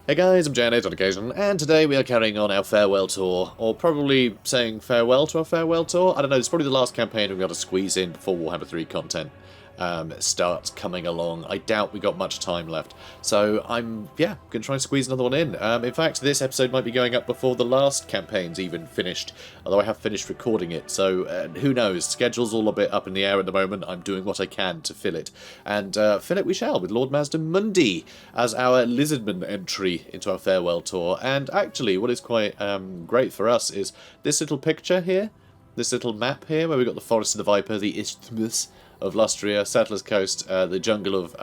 Hey guys, I'm Janet on occasion, and today we are carrying on our farewell tour, or probably saying farewell to our farewell tour. I don't know, it's probably the last campaign we've got to squeeze in before Warhammer 3 content starts coming along. I doubt we got much time left, so I'm, going to try and squeeze another one in. In fact, this episode might be going up before the last campaign's even finished, although I have finished recording it, so who knows, schedule's all a bit up in the air at the moment. I'm doing what I can to fill it, and fill it we shall, with Lord Mazdamundi as our Lizardmen entry into our farewell tour. And actually, what is quite great for us is this little picture here, this little map here, where we've got the Forest of the Viper, the Isthmus of Lustria, Settlers Coast, the jungle of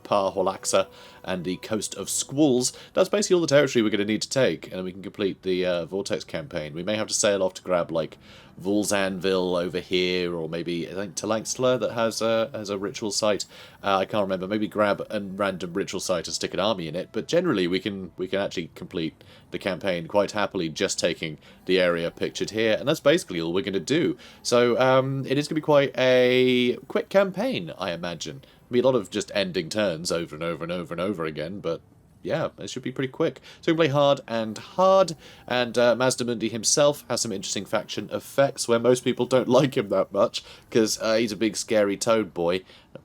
Par Horlaxa, and the coast of Squalls. That's basically all the territory we're going to need to take, and then we can complete the Vortex campaign. We may have to sail off to grab, like, Vulzanville over here, or maybe, I think, Talaxtla that has a ritual site. I can't remember. Maybe grab a random ritual site and stick an army in it. But generally, we can actually complete the campaign quite happily just taking the area pictured here, and that's basically all we're going to do. So it is going to be quite a quick campaign, I imagine. It'll be a lot of just ending turns over and over and over and over again, but yeah, it should be pretty quick. So we can play hard, and Mazdamundi himself has some interesting faction effects where most people don't like him that much, because he's a big scary toad boy.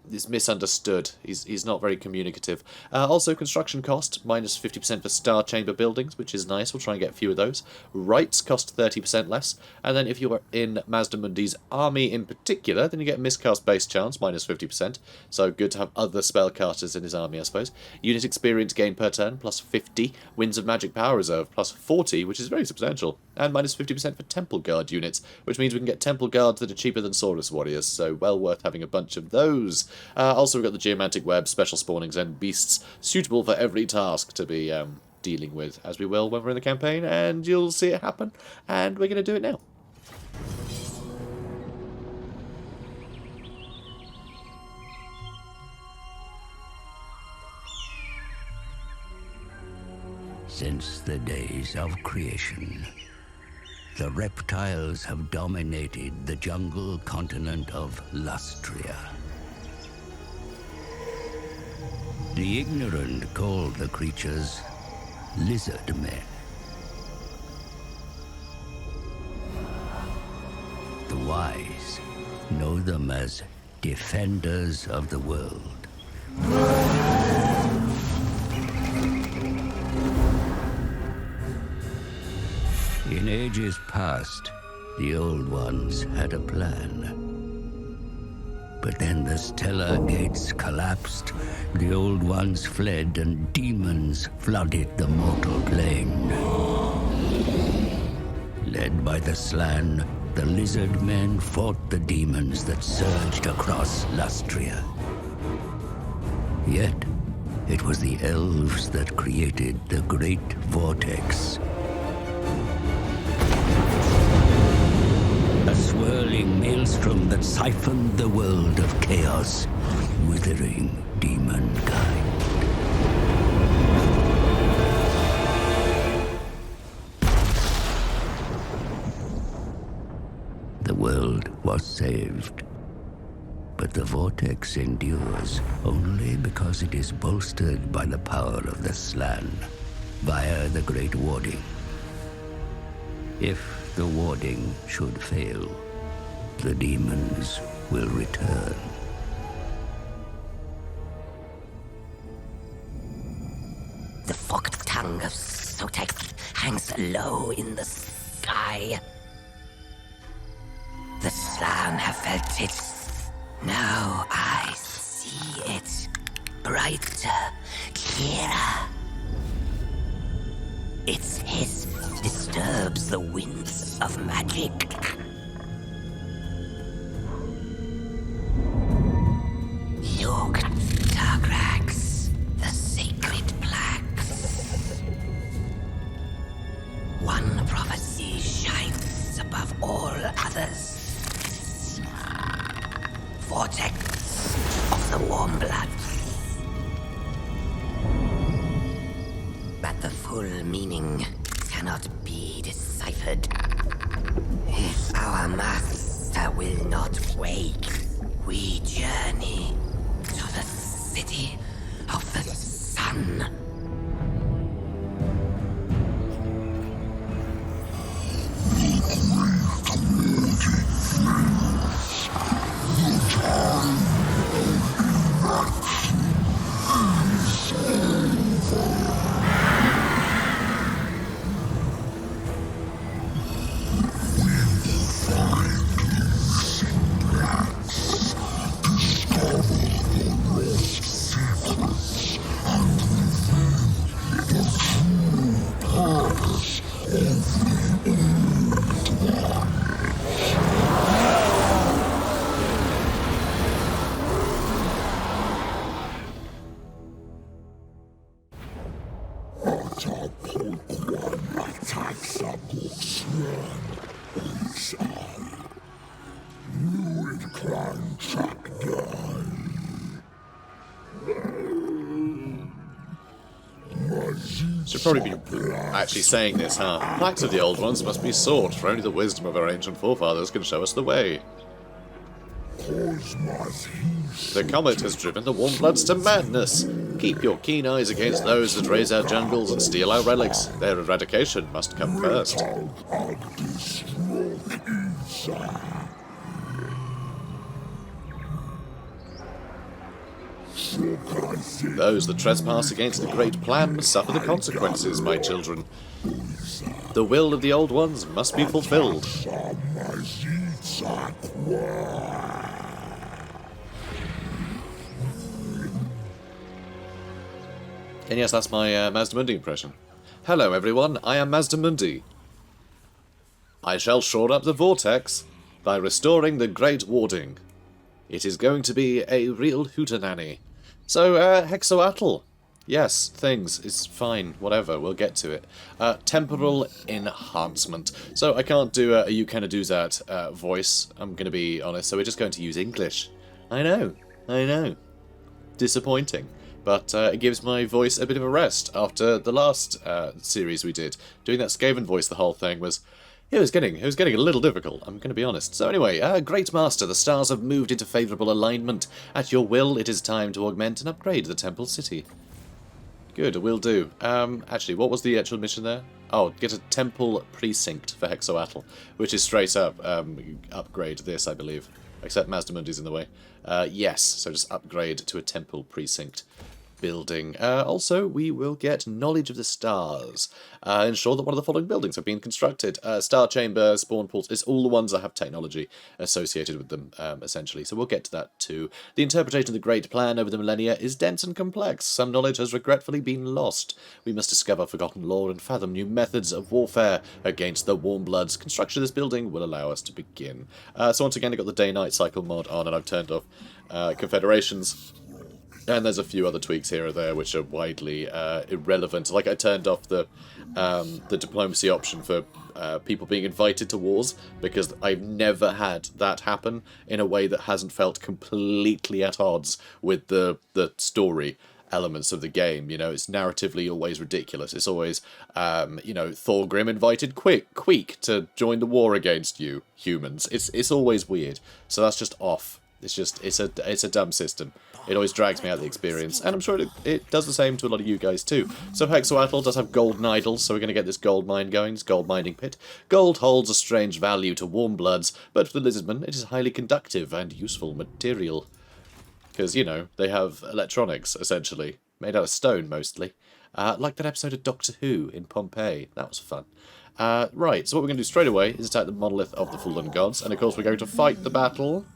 He's misunderstood. He's not very communicative. Also, construction cost, minus 50% for Star Chamber buildings, which is nice. We'll try and get a few of those. Rights cost 30% less. And then if you're in Mazdamundi's army in particular, then you get miscast base chance, minus 50%. So good to have other spellcasters in his army, I suppose. Unit experience gain per turn, plus 50. Winds of Magic Power Reserve, plus 40, which is very substantial. And minus 50% for Temple Guard units, which means we can get Temple Guards that are cheaper than Saurus Warriors, so well worth having a bunch of those. Also, we've got the Geomantic Web, Special Spawnings, and Beasts, suitable for every task to be dealing with, as we will when we're in the campaign, and you'll see it happen, and we're going to do it now. Since the days of creation, the reptiles have dominated the jungle continent of Lustria. The ignorant call the creatures Lizardmen. The wise know them as defenders of the world. In ages past, the Old Ones had a plan. But then the stellar gates collapsed, the Old Ones fled, and demons flooded the mortal plane. Led by the Slann, the Lizardmen fought the demons that surged across Lustria. Yet, it was the elves that created the Great Vortex. A swirling maelstrom that siphoned the world of chaos, withering demonkind. The world was saved, but the vortex endures only because it is bolstered by the power of the Slann, via the Great Warding. If the warding should fail, the demons will return. The forked tongue of Sotek hangs low in the sky. The Slann have felt it. Now I see it. Brighter, clearer. Its hiss disturbs the winds of magic. Look, dark rags, the sacred plaques. One prophecy shines above all others. Vortex of the warm blood. But the full meaning cannot be deciphered. If our master will not wake, we journey to the city of the sun. Should probably be actually saying this, huh? Plaques of the old ones must be sought, for only the wisdom of our ancient forefathers can show us the way. The comet has driven the Warmbloods to madness. Keep your keen eyes against those that raise our jungles and steal our relics. Their eradication must come first. Those that trespass against the great plan must suffer the consequences, my children. The will of the old ones must be fulfilled. And yes, that's my Mazdamundi impression. Hello everyone, I am Mazdamundi. I shall shore up the vortex by restoring the Great Warding. It is going to be a real hootenanny. So, Oxyotl. Yes, things. It's fine. Whatever. We'll get to it. Temporal enhancement. So I can't do a you can do that voice. I'm going to be honest. So we're just going to use English. I know. Disappointing. But it gives my voice a bit of a rest after the last series we did. Doing that Skaven voice the whole thing was... It was getting a little difficult, I'm going to be honest. So anyway, Great Master, the stars have moved into favourable alignment. At your will, it is time to augment and upgrade the Temple City. Good, will do. Actually, what was the actual mission there? Oh, get a Temple Precinct for Oxyotl, which is straight up upgrade this, I believe. Except Mazdamundi's in the way. Yes, so just upgrade to a Temple Precinct building. Also, we will get knowledge of the stars. Ensure that one of the following buildings have been constructed. Star Chamber, Spawn Pools, it's all the ones that have technology associated with them, essentially. So we'll get to that too. The interpretation of the Great Plan over the millennia is dense and complex. Some knowledge has regretfully been lost. We must discover forgotten lore and fathom new methods of warfare against the Warmbloods. Construction of this building will allow us to begin. So once again, I've got the day-night cycle mod on, and I've turned off Confederations. And there's a few other tweaks here or there which are widely irrelevant. Like I turned off the diplomacy option for people being invited to wars, because I've never had that happen in a way that hasn't felt completely at odds with the story elements of the game. You know, it's narratively always ridiculous. It's always, Thorgrim invited Queek to join the war against you, humans. It's always weird. So that's just off. It's a dumb system. It always drags me out of the experience, and I'm sure it does the same to a lot of you guys too. So Oxyotl does have golden idols, so we're going to get this gold mine going, this gold mining pit. Gold holds a strange value to Warmbloods, but for the Lizardmen it is highly conductive and useful material. Because, you know, they have electronics, essentially, made out of stone mostly. Like that episode of Doctor Who in Pompeii. That was fun. Right, so what we're going to do straight away is attack the Monolith of the Fallen Gods, and of course we're going to fight the battle,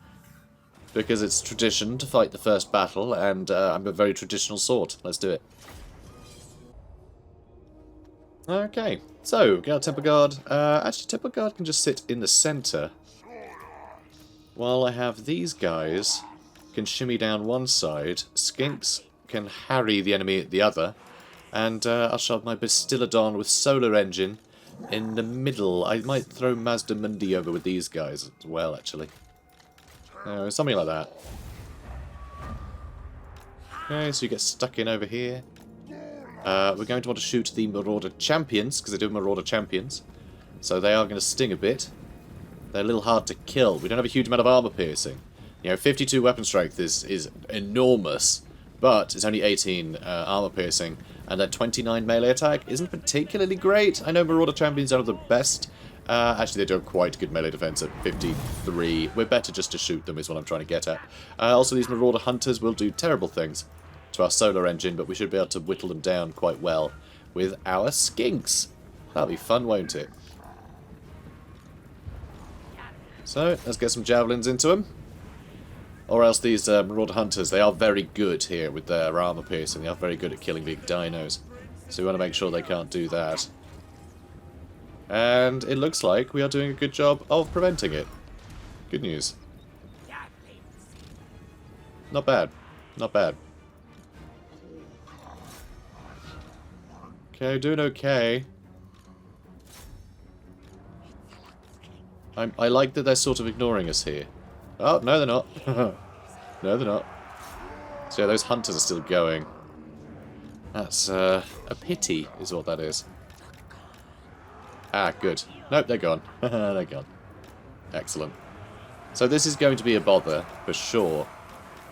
because it's tradition to fight the first battle, and I'm a very traditional sort. Let's do it. Okay, so we've got a Temple Guard. Actually, Temple Guard can just sit in the centre, while I have these guys can shimmy down one side, Skinks can harry the enemy at the other, and I'll shove my Pestilens with Solar Engine in the middle. I might throw Mazdamundi over with these guys as well, actually. Something like that. Okay, so you get stuck in over here. We're going to want to shoot the Marauder Champions, because they do have Marauder Champions. So they are going to sting a bit. They're a little hard to kill. We don't have a huge amount of armor piercing. You know, 52 weapon strength is enormous, but it's only 18 armor piercing, and then 29 melee attack isn't particularly great. I know Marauder Champions are the best. Actually, they do have quite good melee defense at 53. We're better just to shoot them, is what I'm trying to get at. Also, these Marauder Hunters will do terrible things to our Solar Engine, but we should be able to whittle them down quite well with our Skinks. That'll be fun, won't it? So, let's get some Javelins into them. Or else these Marauder Hunters, they are very good here with their armor piercing. They are very good at killing big dinos. So we want to make sure they can't do that. And it looks like we are doing a good job of preventing it. Good news. Not bad. Not bad. Okay, doing okay. I like that they're sort of ignoring us here. Oh, no they're not. No they're not. So yeah, those hunters are still going. That's a pity, is what that is. Ah, good. Nope, they're gone. They're gone. Excellent. So this is going to be a bother, for sure.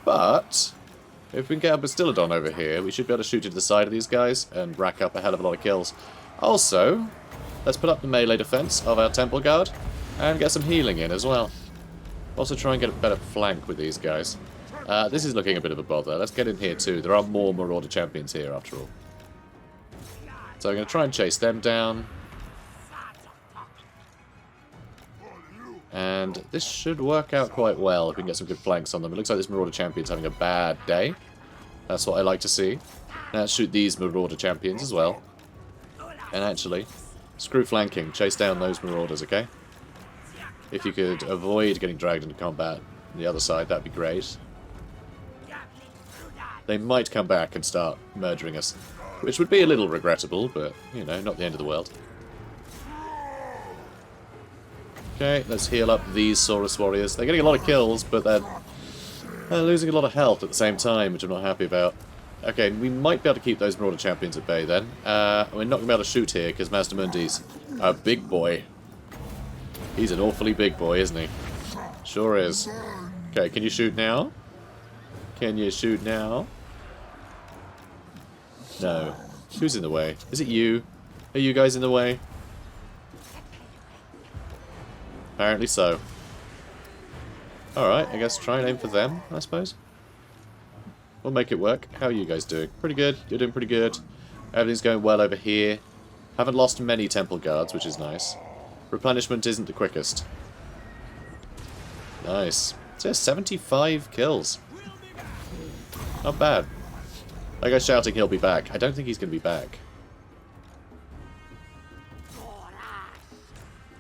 But if we can get a Pestilens over here, we should be able to shoot into the side of these guys and rack up a hell of a lot of kills. Also, let's put up the melee defense of our Temple Guard and get some healing in as well. Also try and get a better flank with these guys. This is looking a bit of a bother. Let's get in here too. There are more Marauder champions here after all. So I'm going to try and chase them down. And this should work out quite well if we can get some good flanks on them. It looks like this Marauder champion's having a bad day. That's what I like to see. Now let's shoot these Marauder champions as well. And actually, screw flanking. Chase down those Marauders, okay? If you could avoid getting dragged into combat on the other side, that'd be great. They might come back and start murdering us, which would be a little regrettable, but, you know, not the end of the world. Okay, let's heal up these Saurus warriors. They're getting a lot of kills, but they're losing a lot of health at the same time, which I'm not happy about. Okay, we might be able to keep those Marauder champions at bay then. We're not going to be able to shoot here, because Mazdamundi's a big boy. He's an awfully big boy, isn't he? Sure is. Okay, can you shoot now? Can you shoot now? No. Who's in the way? Is it you? Are you guys in the way? Apparently so. Alright, I guess try and aim for them, I suppose. We'll make it work. How are you guys doing? Pretty good. You're doing pretty good. Everything's going well over here. Haven't lost many Temple Guards, which is nice. Replenishment isn't the quickest. Nice. So 75 kills. Not bad. That guy's shouting he'll be back. I don't think he's going to be back.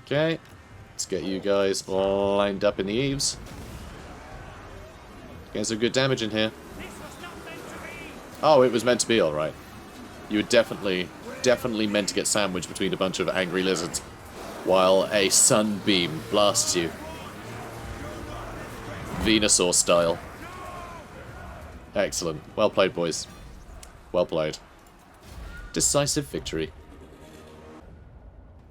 Okay. Let's get you guys lined up in the eaves. Getting some good damage in here. Oh, it was meant to be alright. You were definitely meant to get sandwiched between a bunch of angry lizards while a sunbeam blasts you. Venusaur style. Excellent. Well played, boys. Well played. Decisive victory.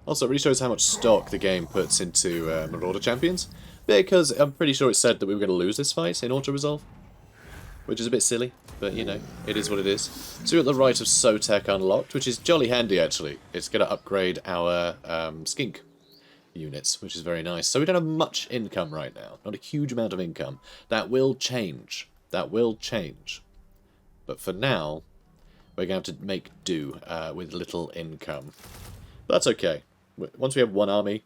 Also, it really shows how much stock the game puts into Marauder champions, because I'm pretty sure it said that we were going to lose this fight in auto-resolve, which is a bit silly, but, you know, it is what it is. So we've got the Rite of Sotek unlocked, which is jolly handy, actually. It's going to upgrade our skink units, which is very nice. So we don't have much income right now, not a huge amount of income. That will change. That will change. But for now, we're going to have to make do with little income. That's okay. Once we have one army,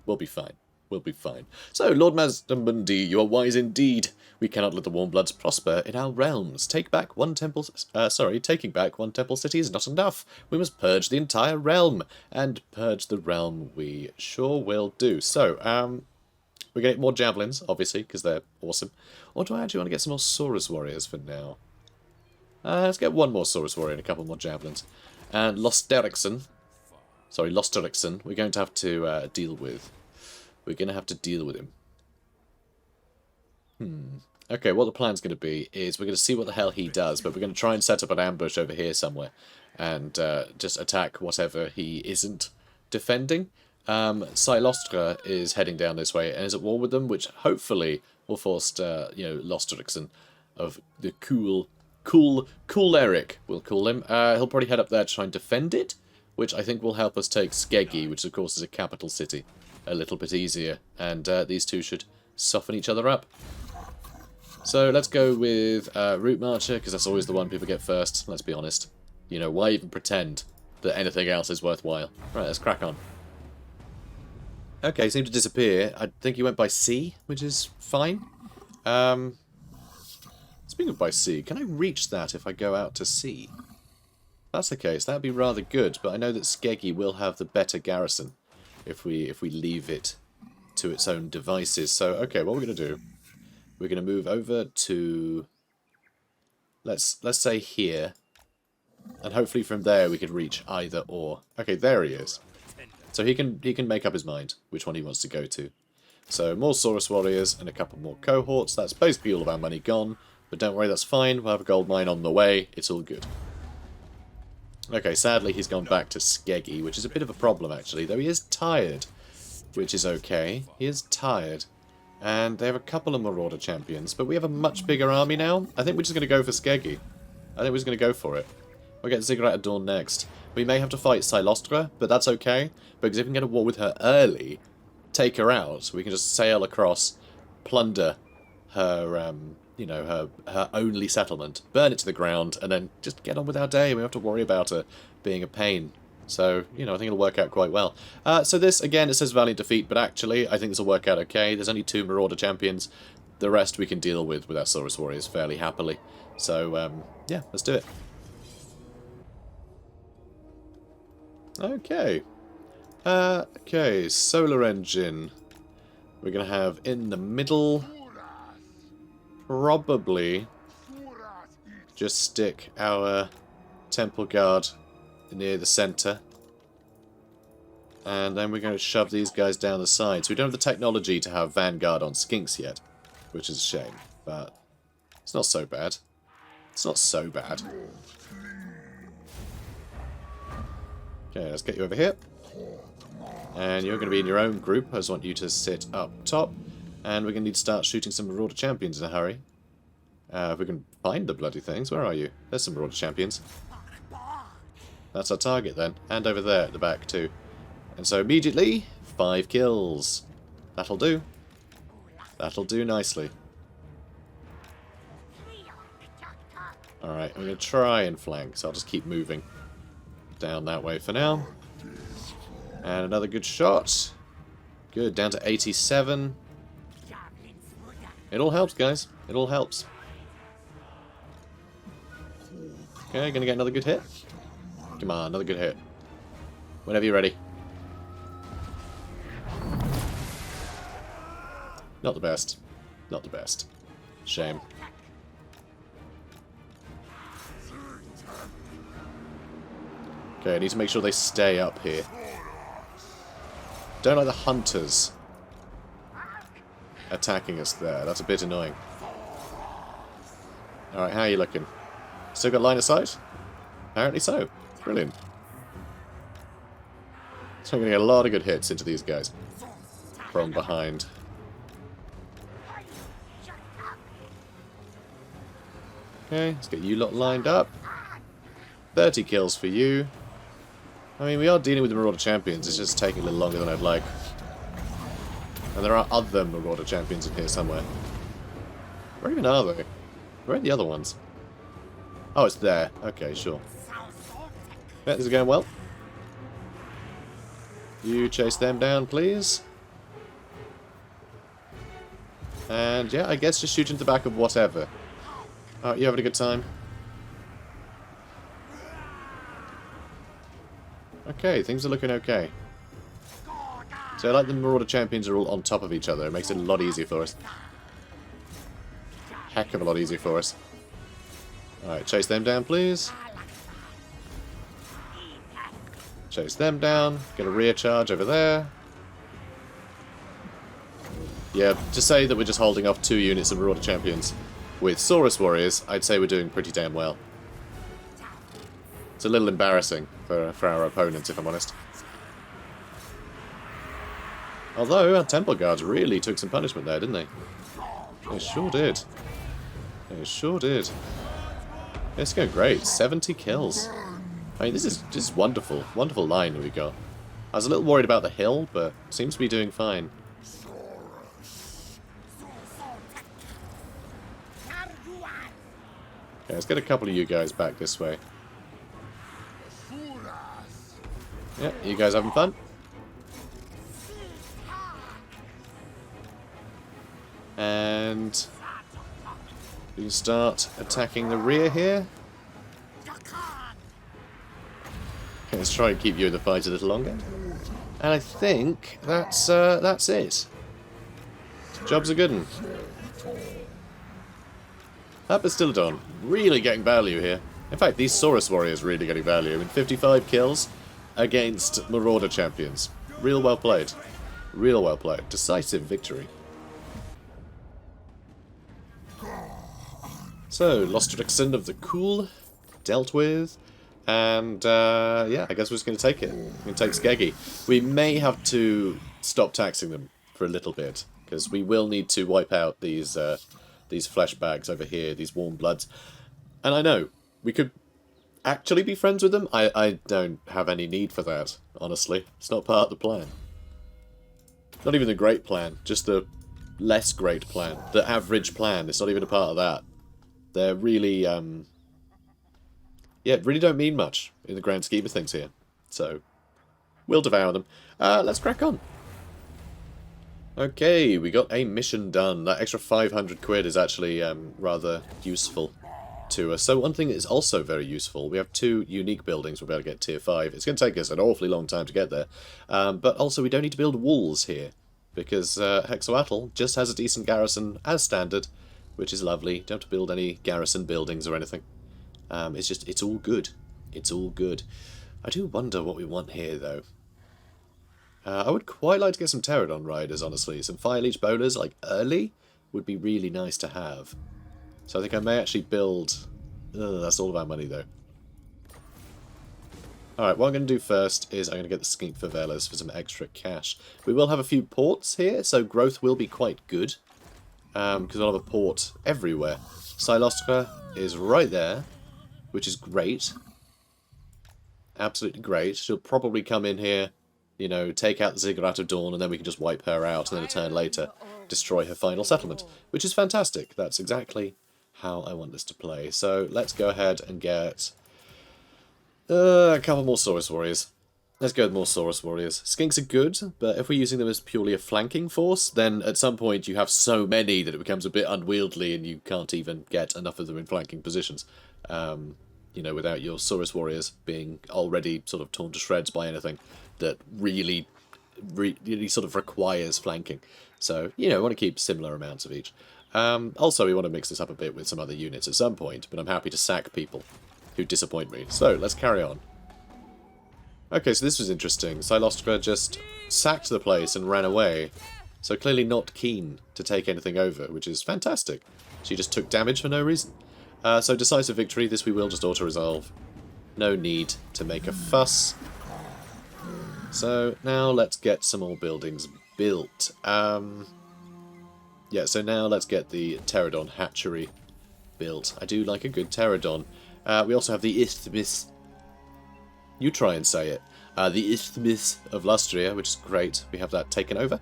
we'll be fine. We'll be fine. So, Lord Mazdamundi, you are wise indeed. We cannot let the Warmbloods prosper in our realms. Taking back one temple city is not enough. We must purge the entire realm. And purge the realm we sure will do. So, we're going to get more javelins, obviously, because they're awesome. Or do I actually want to get some more Saurus warriors for now? Let's get one more Saurus warrior and a couple more javelins. And Losterixen, we're going to have to deal with. We're going to have to deal with him. Okay, what the plan's going to be is we're going to see what the hell he does, but we're going to try and set up an ambush over here somewhere and just attack whatever he isn't defending. Silostra is heading down this way and is at war with them, which hopefully will force, Losterixen of the cool Eric, we'll call him. He'll probably head up there to try and defend it, which I think will help us take Skeggi, which of course is a capital city, a little bit easier. And these two should soften each other up. So let's go with Root Marcher, because that's always the one people get first, let's be honest. You know, why even pretend that anything else is worthwhile? Right, let's crack on. Okay, he seemed to disappear. I think he went by sea, which is fine. Speaking of by sea, can I reach that if I go out to sea? If that's the case, that'd be rather good, but I know that Skeggi will have the better garrison if we leave it to its own devices. So, okay, what we're going to do, we're going to move over to, let's say here, And hopefully from there we could reach either or. Okay, there he is. So he can make up his mind which one he wants to go to. So more Saurus Warriors and a couple more cohorts. That's basically all of our money gone. But don't worry, that's fine. We'll have a gold mine on the way. It's all good. Okay, sadly he's gone back to Skeggi, which is a bit of a problem actually. Though he is tired, which is okay. He is tired. And they have a couple of Marauder champions. But we have a much bigger army now. I think we're just going to go for Skeggi. I think we're just going to go for it. We'll get Ziggurat at dawn next. We may have to fight Silostra, but that's okay. Because if we can get a war with her early, take her out, we can just sail across, plunder her, you know, her only settlement, burn it to the ground, and then just get on with our day. We don't have to worry about her being a pain. So, you know, I think it'll work out quite well. So this, again, it says valiant defeat, but actually, I think this will work out okay. There's only 2 Marauder champions. The rest we can deal with our Saurus Warriors fairly happily. So, yeah, let's do it. Okay. Okay, solar engine. We're going to have in the middle, probably just stick our Temple Guard near the center. And then we're going to shove these guys down the sides. We don't have the technology to have Vanguard on Skinks yet, which is a shame, but it's not so bad. It's not so bad. Okay, let's get you over here. And you're going to be in your own group. I just want you to sit up top. And we're going to need to start shooting some Marauder champions in a hurry. If we can find the bloody things. Where are you? There's some Marauder champions. That's our target then. And over there at the back too. And so immediately, 5 kills. That'll do. That'll do nicely. Alright, I'm going to try and flank, so I'll just keep moving down that way for now. And another good shot. Good, down to 87. It all helps, guys. It all helps. Okay, gonna get another good hit. Come on, another good hit. Whenever you're ready. Not the best. Not the best. Shame. Okay, I need to make sure they stay up here. Don't like the hunters attacking us there. That's a bit annoying. Alright, how are you looking? Still got line of sight? Apparently so. Brilliant. So I'm going to get a lot of good hits into these guys from behind. Okay, let's get you lot lined up. 30 kills for you. I mean, we are dealing with the Marauder champions. It's just taking a little longer than I'd like. And there are other Marauder champions in here somewhere. Where even are they? Where are the other ones? Oh, it's there. Okay, sure. Yeah, this is going well. You chase them down, please. And yeah, I guess just shoot into the back of whatever. Oh, you having a good time? Okay, things are looking okay. So I like the Marauder champions are all on top of each other. It makes it a lot easier for us. Heck of a lot easier for us. Alright, chase them down, please. Chase them down. Get a rear charge over there. Yeah, to say that we're just holding off 2 units of Marauder champions with Saurus Warriors, I'd say we're doing pretty damn well. It's a little embarrassing for our opponents, if I'm honest. Although, our Temple Guards really took some punishment there, didn't they? They sure did. They sure did. It's going great. 70 kills. I mean, this is wonderful. Wonderful line that we got. I was a little worried about the hill, but seems to be doing fine. Okay, let's get a couple of you guys back this way. Yeah, you guys having fun? And we can start attacking the rear here. Okay, let's try and keep you in the fight a little longer. And I think that's it. Job's a good one. That Pestilens, really getting value here. In fact, these Saurus warriors really getting value. I mean, 55 kills against Marauder champions. Real well played. Real well played. Decisive victory. So, Lostrixon of the Cool, dealt with, and yeah, I guess we're just going to take it. We're going to take Skeggi. We may have to stop taxing them for a little bit, because we will need to wipe out these flesh bags over here, these warm bloods. And I know, we could actually be friends with them. I don't have any need for that, honestly. It's not part of the plan. Not even the great plan, just the less great plan. The average plan, it's not even a part of that. They're really, yeah, really don't mean much in the grand scheme of things here. So, we'll devour them. Let's crack on. Okay, we got a mission done. That extra 500 quid is actually rather useful to us. So one thing that is also very useful, we have 2 unique buildings we'll be able to get tier 5. It's going to take us an awfully long time to get there. But also we don't need to build walls here, because Oxyotl just has a decent garrison as standard, which is lovely. Don't have to build any garrison buildings or anything. It's all good. It's all good. I do wonder what we want here, though. I would quite like to get some Pterodon riders, honestly. Some Fire Leech bowlers, like, early, would be really nice to have. So I think I may actually build... that's all of our money, though. Alright, what I'm going to do first is I'm going to get the skink favelas for some extra cash. We will have a few ports here, so growth will be quite good. Because we'll have a port everywhere. Silostra is right there, which is great. Absolutely great. She'll probably come in here, you know, take out the Ziggurat of Dawn, and then we can just wipe her out, and then a turn later destroy her final settlement, which is fantastic. That's exactly how I want this to play. So let's go ahead and get a couple more Saurus Warriors. Let's go with more Saurus Warriors. Skinks are good, but if we're using them as purely a flanking force, then at some point you have so many that it becomes a bit unwieldy and you can't even get enough of them in flanking positions. You know, without your Saurus Warriors being already sort of torn to shreds by anything that really sort of requires flanking. So, you know, we want to keep similar amounts of each. Also, we want to mix this up a bit with some other units at some point, but I'm happy to sack people who disappoint me. So, let's carry on. Okay, so this was interesting. Silostra just sacked the place and ran away. So clearly not keen to take anything over, which is fantastic. She just took damage for no reason. So decisive victory, this we will just auto-resolve. No need to make a fuss. So now let's get some more buildings built. Yeah, so now let's get the Pterodon hatchery built. I do like a good Pterodon. We also have the Isthmus. You try and say it. The Isthmus of Lustria, which is great. We have that taken over,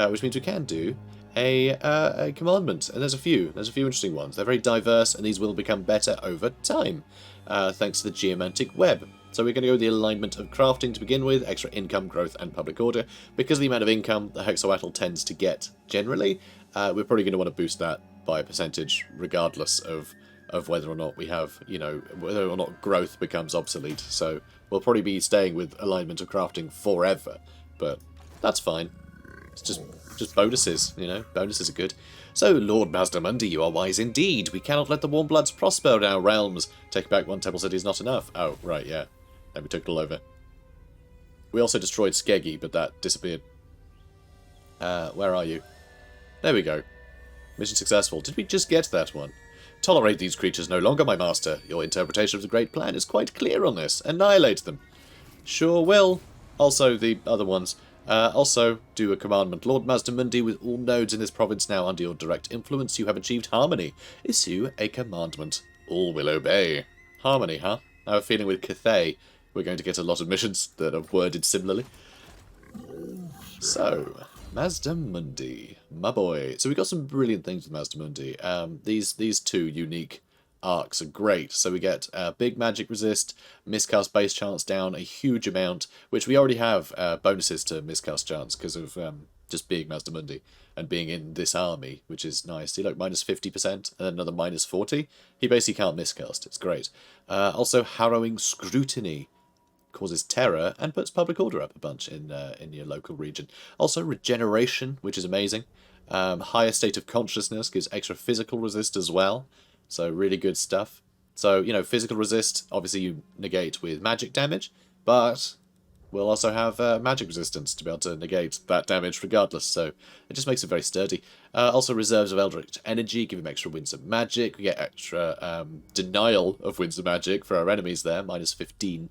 which means we can do a commandment. And there's a few interesting ones. They're very diverse, and these will become better over time, thanks to the geomantic web. So we're going to go with the alignment of crafting to begin with, extra income, growth, and public order. Because of the amount of income that Oxyotl tends to get generally, we're probably going to want to boost that by a percentage, regardless of whether or not we have, you know, whether or not growth becomes obsolete. So we'll probably be staying with alignment of crafting forever, but that's fine. It's just bonuses, you know, bonuses are good. So, Lord Mazdamundi, you are wise indeed. We cannot let the warm bloods prosper in our realms. Taking back one temple city is not enough. Oh, right, yeah. Then we took it all over. We also destroyed Skeggi, but that disappeared. Where are you? There we go. Mission successful. Did we just get that one? Tolerate these creatures no longer, my master. Your interpretation of the Great Plan is quite clear on this. Annihilate them. Sure will. Also, the other ones. Also, do a commandment. Lord Mazdamundi, with all nodes in this province now under your direct influence, you have achieved harmony. Issue a commandment. All will obey. Harmony, huh? I have a feeling with Cathay, we're going to get a lot of missions that are worded similarly. So, Mazdamundi, my boy. So we got some brilliant things with Mazdamundi. These 2 unique arcs are great. So we get big magic resist, miscast base chance down a huge amount, which we already have bonuses to miscast chance because of just being Mazdamundi and being in this army, which is nice. See, like minus 50% and then another minus 40. He basically can't miscast. It's great. Also, harrowing scrutiny causes terror and puts public order up a bunch in your local region. Also, regeneration, which is amazing. Higher state of consciousness gives extra physical resist as well. So really good stuff. So, you know, physical resist, obviously you negate with magic damage, but we'll also have magic resistance to be able to negate that damage regardless, so it just makes it very sturdy. Also reserves of Eldritch Energy, give him extra winds of magic. We get extra denial of winds of magic for our enemies there, minus 15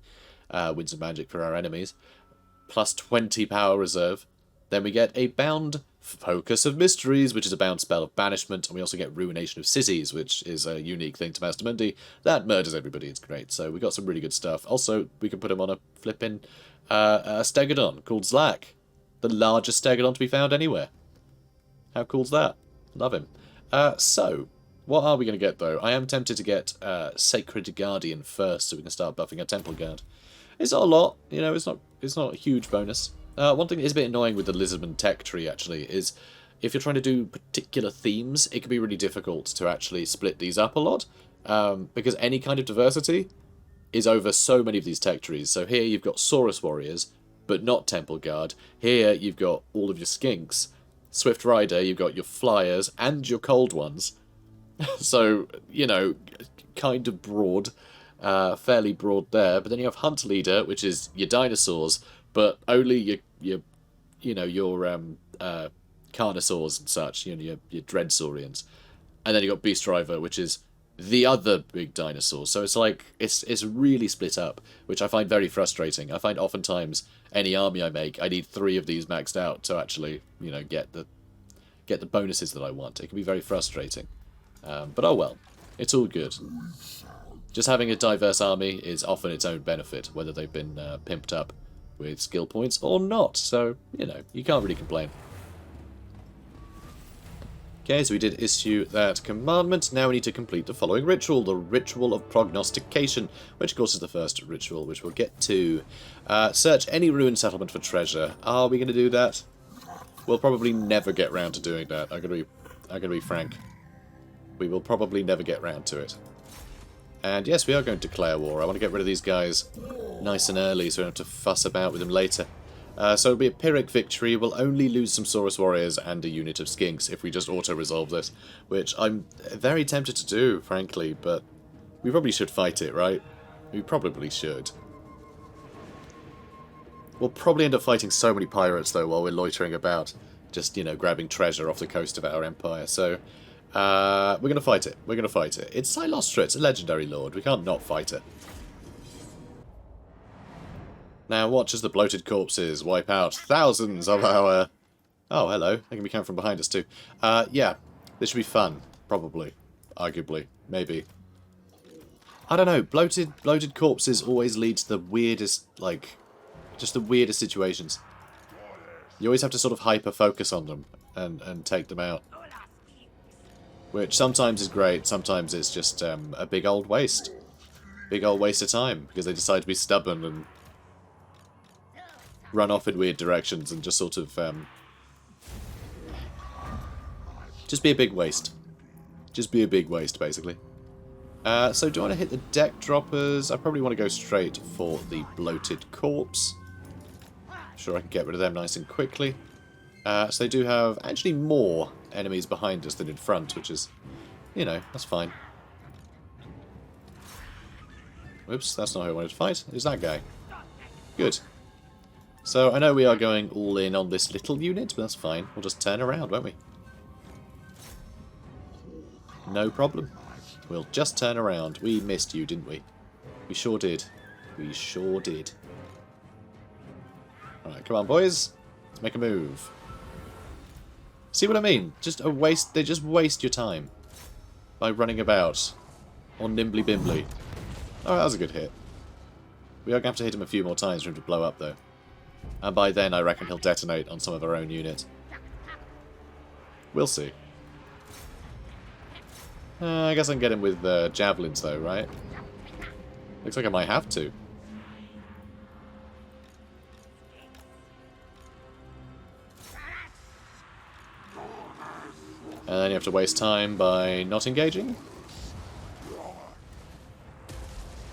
winds of magic for our enemies, plus 20 power reserve. Then we get a bound Focus of Mysteries, which is a bound spell of banishment, and we also get Ruination of Cities, which is a unique thing to Mazdamundi. That murders everybody, it's great. So we got some really good stuff. Also, we can put him on a flipping Stegodon called Zlak. The largest Stegodon to be found anywhere. How cool's that? Love him. So, what are we going to get, though? I am tempted to get Sacred Guardian first, so we can start buffing our Temple Guard. It's not a lot, you know, it's not a huge bonus. One thing that is a bit annoying with the Lizardmen tech tree, actually, is if you're trying to do particular themes, it can be really difficult to actually split these up a lot, because any kind of diversity is over so many of these tech trees. So here you've got Saurus Warriors, but not Temple Guard. Here you've got all of your Skinks. Swift Rider, you've got your Flyers and your Cold Ones. So, you know, kind of broad, fairly broad there. But then you have Hunt Leader, which is your dinosaurs, but only your Carnosaurs and such, you know, your Dreadsaurians. And then you got Beast Driver, which is the other big dinosaur. So it's like, it's really split up, which I find very frustrating. I find oftentimes any army I make, I need 3 of these maxed out to actually, you know, get the bonuses that I want. It can be very frustrating. But oh well, it's all good. Just having a diverse army is often its own benefit, whether they've been pimped up with skill points or not. So, you know, you can't really complain. Okay, so we did issue that commandment. Now we need to complete the following ritual, the Ritual of Prognostication, which of course is the first ritual, which we'll get to. Search any ruined settlement for treasure. Are we going to do that? We'll probably never get round to doing that. I'm going to be frank. We will probably never get round to it. And yes, we are going to declare war. I want to get rid of these guys nice and early so we don't have to fuss about with them later. So it'll be a Pyrrhic victory. We'll only lose some Saurus Warriors and a unit of Skinks if we just auto-resolve this, which I'm very tempted to do, frankly, but we probably should fight it, right? We probably should. We'll probably end up fighting so many pirates, though, while we're loitering about, just, you know, grabbing treasure off the coast of our empire, so we're going to fight it. We're going to fight it. It's Silostra. It's a legendary lord. We can't not fight it. Now watch as the bloated corpses wipe out thousands of our... Oh, hello. They can be coming from behind us too. Yeah, this should be fun. Probably. Arguably. Maybe. I don't know. Bloated corpses always lead to the weirdest, like, just the weirdest situations. You always have to sort of hyper-focus on them and take them out. Which sometimes is great, sometimes it's just a big old waste. Big old waste of time, because they decide to be stubborn and run off in weird directions and just sort of just be a big waste. Just be a big waste, basically. So do I want to hit the deck droppers? I probably want to go straight for the bloated corpse. Sure I can get rid of them nice and quickly. So they do have actually more enemies behind us than in front, which is, you know, that's fine. Whoops, that's not who I wanted to fight. It's that guy. Good. So I know we are going all in on this little unit, but that's fine. We'll just turn around, won't we? No problem. We'll just turn around. We missed you, didn't we? We sure did. We sure did. Alright, come on, boys. Let's make a move. See what I mean? Just a waste. They just waste your time by running about or nimbly bimbly. Oh, that was a good hit. We are going to have to hit him a few more times for him to blow up, though. And by then, I reckon he'll detonate on some of our own unit. We'll see. I guess I can get him with javelins, though, right? Looks like I might have to. And then you have to waste time by not engaging.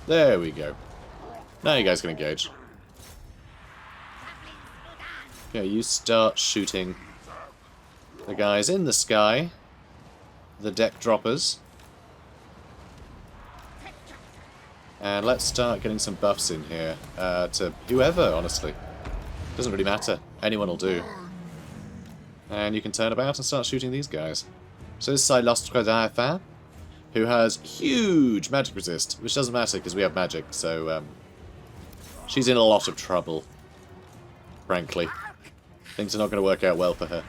There we go. Now you guys can engage. Okay, you start shooting the guys in the sky. The deck droppers. And let's start getting some buffs in here to whoever, honestly. Doesn't really matter. Anyone will do. And you can turn about and start shooting these guys. So this is Illustre, who has huge magic resist, which doesn't matter because we have magic, so she's in a lot of trouble, frankly. Things are not going to work out well for her.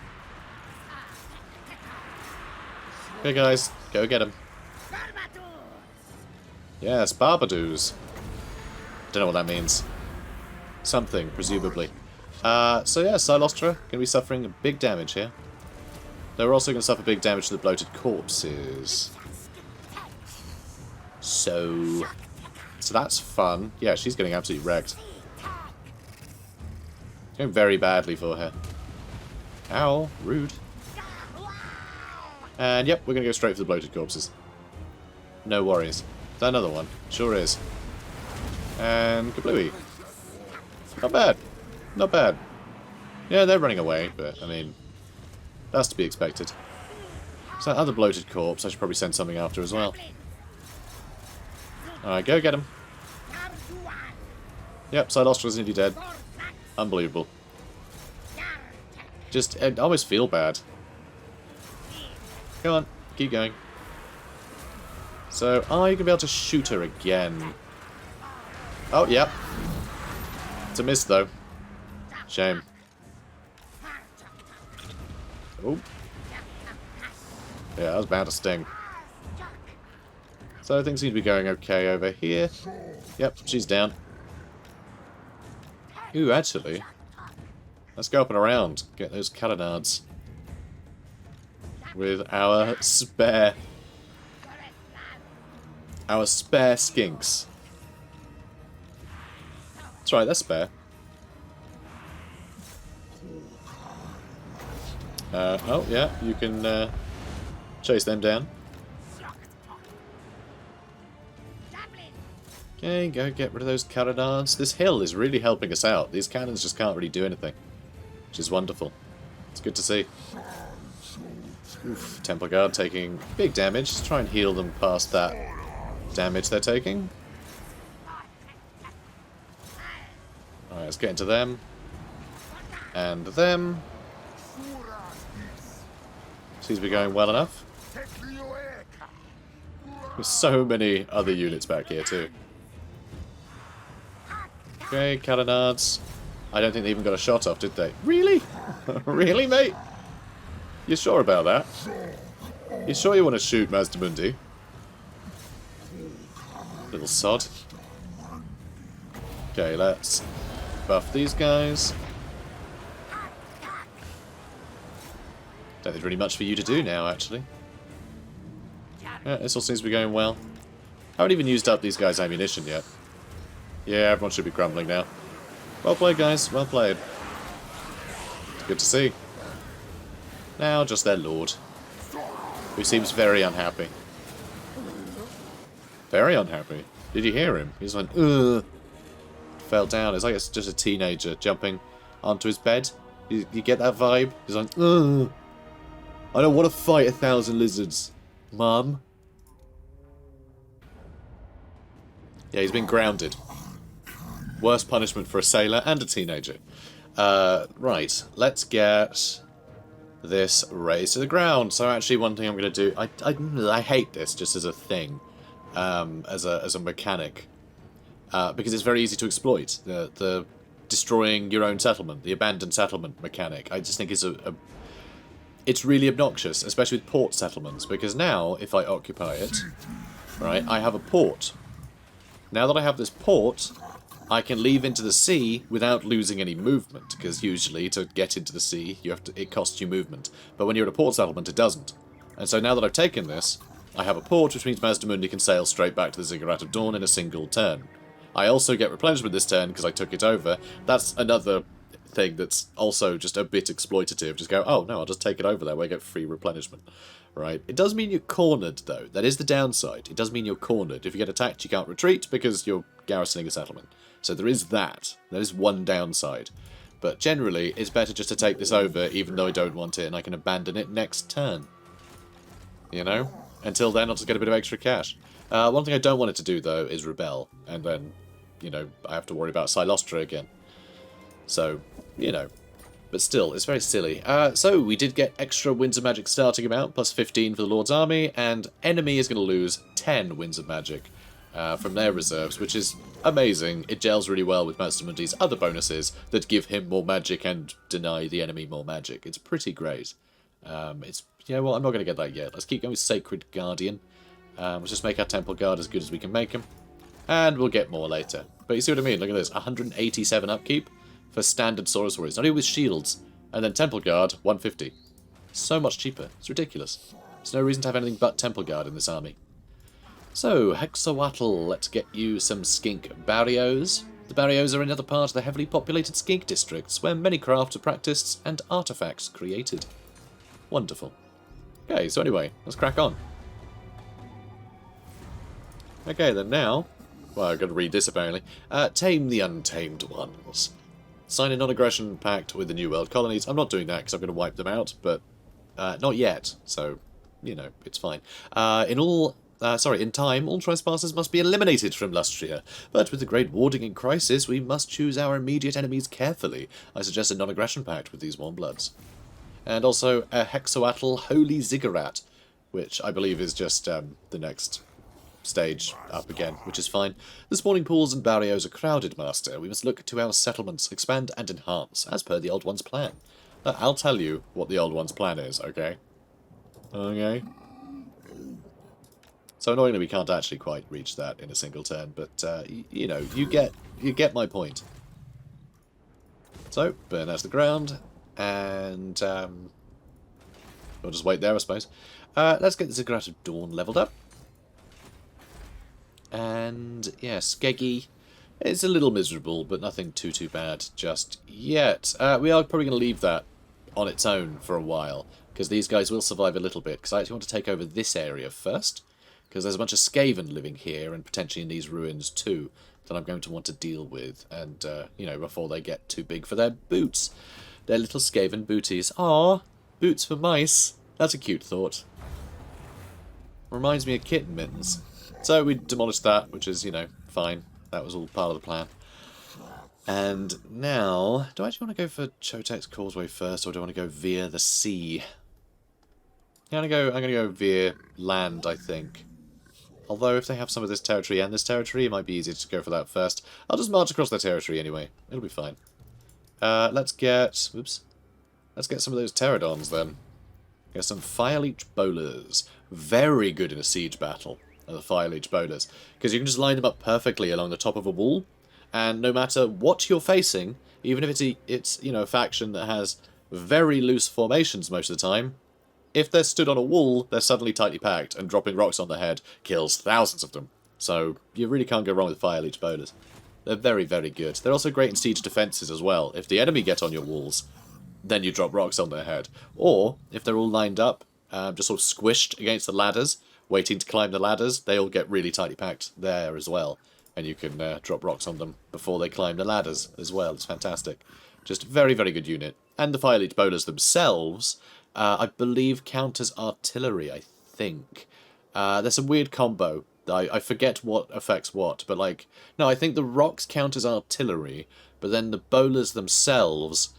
Okay guys, go get him. Yes, Barbadoos. Don't know what that means. Something, presumably. So yeah, Silostra going to be suffering big damage here. They're also going to suffer big damage to the bloated corpses. So that's fun. Yeah, she's getting absolutely wrecked. Going very badly for her. Ow, rude. And yep, we're going to go straight for the bloated corpses. No worries. Is that another one? Sure is. And kablooey. Not bad. Not bad. Yeah, they're running away, but, I mean, that's to be expected. So that other bloated corpse, I should probably send something after as well. Alright, go get him. Yep, Silostra's nearly dead. Unbelievable. Just, I almost feel bad. Come on, keep going. So, are you going to be able to shoot her again? Oh, yep. It's a miss, though. Shame. Oh. Yeah, that was bound to sting. So things seem to be going okay over here. Yep, she's down. Ooh, actually. Let's go up and around. Get those Catanards. With our spare... Our spare skinks. That's right, they're spare. Oh, yeah, you can chase them down. Okay, go get rid of those Catanards. This hill is really helping us out. These cannons just can't really do anything. Which is wonderful. It's good to see. Oof, Temple Guard taking big damage. Let's try and heal them past that damage they're taking. Alright, let's get into them. And them. Seems to be going well enough. There's so many other units back here too. Okay, Catanards. I don't think they even got a shot off, did they? Really? Really, mate? You sure about that? You sure you want to shoot Mazdamundi? Little sod. Okay, let's buff these guys. Don't think there's really much for you to do now, actually. Yeah, this all seems to be going well. I haven't even used up these guys' ammunition yet. Yeah, everyone should be crumbling now. Well played, guys. Well played. It's good to see. Now, just their lord. Who seems very unhappy. Very unhappy. Did you hear him? He just went, ugh. Fell down. It's like it's just a teenager jumping onto his bed. You get that vibe? He's like, ugh. I don't want to fight 1,000 lizards, Mum. Yeah, he's been grounded. Worst punishment for a sailor and a teenager. Right, let's get this raised to the ground. So actually one thing I'm going to do... I hate this just as a thing. As a mechanic. Because it's very easy to exploit. The destroying your own settlement, the abandoned settlement mechanic. I just think it's it's really obnoxious, especially with port settlements, because now, if I occupy it, right, I have a port. Now that I have this port, I can leave into the sea without losing any movement, because usually to get into the sea, it costs you movement. But when you're at a port settlement, it doesn't. And so now that I've taken this, I have a port, which means Mazdamundi can sail straight back to the Ziggurat of Dawn in a single turn. I also get replenishment this turn because I took it over. That's another thing that's also just a bit exploitative. Just go, oh no, I'll just take it over there where I get free replenishment. Right? It does mean you're cornered, though. That is the downside. It does mean you're cornered. If you get attacked, you can't retreat because you're garrisoning a settlement. So there is that. There is one downside. But generally, it's better just to take this over, even though I don't want it, and I can abandon it next turn. You know? Until then, I'll just get a bit of extra cash. One thing I don't want it to do, though, is rebel. And then, you know, I have to worry about Silostra again. So, you know. But still, it's very silly. So, we did get extra Winds of Magic starting amount, plus 15 for the Lord's Army, and enemy is going to lose 10 Winds of Magic from their reserves, which is amazing. It gels really well with Mazdamundi's other bonuses that give him more magic and deny the enemy more magic. It's pretty great. You know what, I'm not going to get that yet. Let's keep going with Sacred Guardian. Let's just make our Temple Guard as good as we can make him. And we'll get more later. But you see what I mean? Look at this. 187 upkeep for standard Saurus Warriors. Not even with shields. And then Temple Guard, 150. So much cheaper. It's ridiculous. There's no reason to have anything but Temple Guard in this army. So, Oxyotl, let's get you some skink barrios. The barrios are another part of the heavily populated skink districts, where many crafts are practiced and artifacts created. Wonderful. Okay, so anyway, let's crack on. Okay, then now... Well, I've got to read this, apparently. Tame the Untamed Ones. Sign a non-aggression pact with the New World colonies. I'm not doing that because I'm going to wipe them out, but not yet, so, you know, it's fine. In time, all trespassers must be eliminated from Lustria, but with the Great Warding in crisis, we must choose our immediate enemies carefully. I suggest a non-aggression pact with these Warmbloods. And also a Oxyotl Holy Ziggurat, which I believe is just the next stage up again, which is fine. The spawning pools and barrios are crowded, Master. We must look to our settlements, expand and enhance, as per the Old One's plan. I'll tell you what the Old One's plan is, okay? Okay? So annoyingly, we can't actually quite reach that in a single turn, but, you know, you get my point. So, burn out the ground, and, we'll just wait there, I suppose. Let's get the Ziggurat of Dawn leveled up. And, yeah, Skeggi. It's a little miserable, but nothing too bad just yet. We are probably going to leave that on its own for a while, because these guys will survive a little bit, because I actually want to take over this area first. Because there's a bunch of Skaven living here, and potentially in these ruins too, that I'm going to want to deal with, and, you know, before they get too big for their boots. Their little Skaven booties. Aww, boots for mice. That's a cute thought. Reminds me of kitten mittens. So we demolished that, which is, you know, fine. That was all part of the plan. And now, do I actually want to go for Chotek's Causeway first, or do I want to go via the sea? I'm gonna go via land, I think. Although, if they have some of this territory and this territory, it might be easier to go for that first. I'll just march across their territory anyway. It'll be fine. Let's get some of those pterodons, then. Get some Fireleech Bowlers. Very good in a siege battle, are the Fireleech Bowlers. Because you can just line them up perfectly along the top of a wall, and no matter what you're facing, even if it's you know, a faction that has very loose formations most of the time, if they're stood on a wall, they're suddenly tightly packed, and dropping rocks on their head kills thousands of them. So you really can't go wrong with Fireleech Bowlers. They're very, very good. They're also great in siege defences as well. If the enemy get on your walls, then you drop rocks on their head. Or, if they're all lined up, just sort of squished against the ladders, waiting to climb the ladders, they all get really tightly packed there as well. And you can drop rocks on them before they climb the ladders as well. It's fantastic. Just a very, very good unit. And the Fireleech Bowlers themselves... I believe count as artillery, I think. There's a weird combo. I forget what affects what, but like... No, I think the rocks count as artillery, but then the bowlers themselves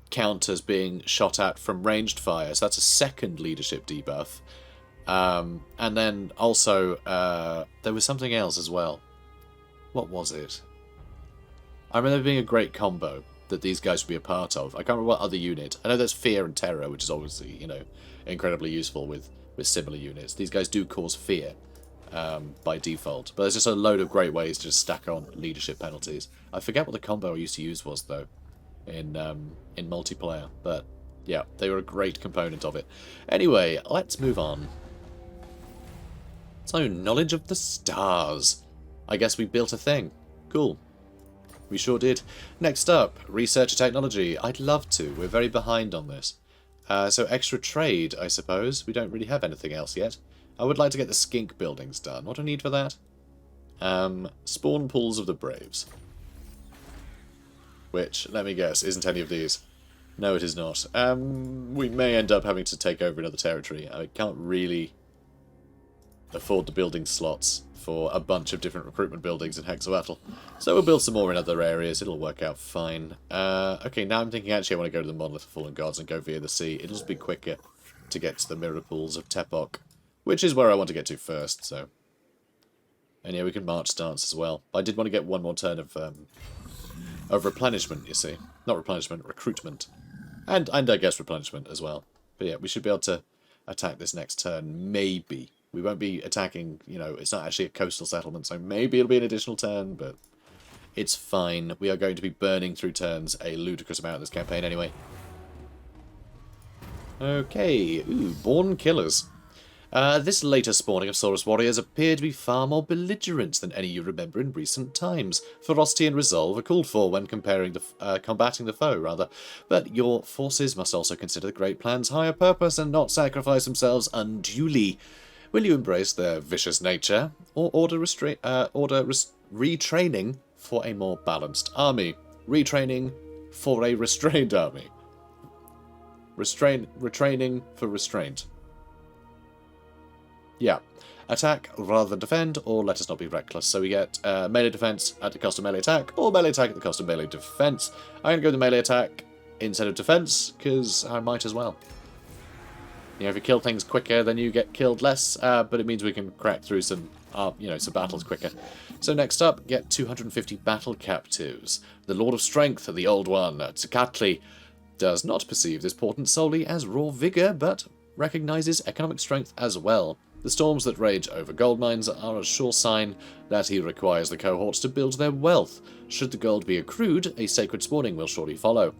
count as being shot at from ranged fire, so that's a second leadership debuff. And then also, there was something else as well. What was it? I remember there being a great combo that these guys would be a part of. I can't remember what other unit. I know there's Fear and Terror, which is obviously, you know, incredibly useful with similar units. These guys do cause fear by default, but there's just a load of great ways to just stack on leadership penalties. I forget what the combo I used to use was, though, in multiplayer, but yeah, they were a great component of it. Anyway, let's move on. So, knowledge of the stars. I guess we built a thing. Cool. We sure did. Next up, research and technology. I'd love to. We're very behind on this. So extra trade, I suppose. We don't really have anything else yet. I would like to get the skink buildings done. What do I need for that? Spawn pools of the Braves. Which, let me guess, isn't any of these. No, it is not. We may end up having to take over another territory. I can't really afford the building slots for a bunch of different recruitment buildings in Oxyotl. So we'll build some more in other areas. It'll work out fine. Okay, now I'm thinking actually I want to go to the Monolith of Fallen Gods and go via the sea. It'll just be quicker to get to the Mirror Pools of Tepok, which is where I want to get to first, so... And yeah, we can march stance as well. I did want to get one more turn of replenishment, you see. Not replenishment, recruitment. And I guess replenishment as well. But yeah, we should be able to attack this next turn, maybe. We won't be attacking, you know, it's not actually a coastal settlement, so maybe it'll be an additional turn, but it's fine. We are going to be burning through turns a ludicrous amount of this campaign anyway. Okay, ooh, Born Killers. This later spawning of Saurus warriors appear to be far more belligerent than any you remember in recent times. Ferocity and resolve are called for when combating the foe, rather. But your forces must also consider the Great Plan's higher purpose and not sacrifice themselves unduly. Will you embrace their vicious nature, or order retraining for a more balanced army? Retraining for a restrained army. Retraining for restraint. Yeah. Attack rather than defend, or let us not be reckless. So we get melee defense at the cost of melee attack, or melee attack at the cost of melee defense. I'm going to go with melee attack instead of defense, because I might as well. You know, if you kill things quicker, then you get killed less, but it means we can crack through some, some battles quicker. So next up, get 250 battle captives. The Lord of Strength, the Old One, Oxyotl, does not perceive this portent solely as raw vigor, but recognizes economic strength as well. The storms that rage over gold mines are a sure sign that he requires the cohorts to build their wealth. Should the gold be accrued, a sacred spawning will surely follow.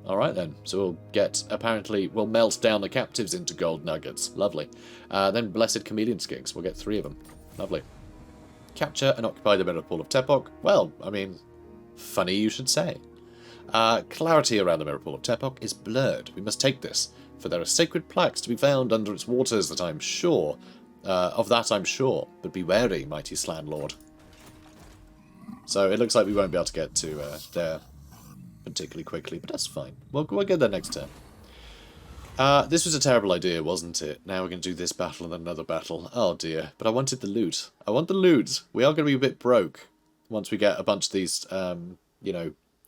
Alright then, so we'll get, apparently, we'll melt down the captives into gold nuggets. Lovely. Then Blessed Chameleon Skigs, we'll get 3 of them. Lovely. Capture and occupy the Mirror Pool of Tepok. Well, I mean, funny you should say. Clarity around the Mirror Pool of Tepok is blurred. We must take this, for there are sacred plaques to be found under its waters that I'm sure. Of that I'm sure, but be wary, mighty Slanlord. So it looks like we won't be able to get to there particularly quickly, but that's fine. We'll get there next turn. This was a terrible idea, wasn't it? Now we're going to do this battle and then another battle. Oh dear. But I wanted the loot. I want the loot. We are going to be a bit broke once we get a bunch of these,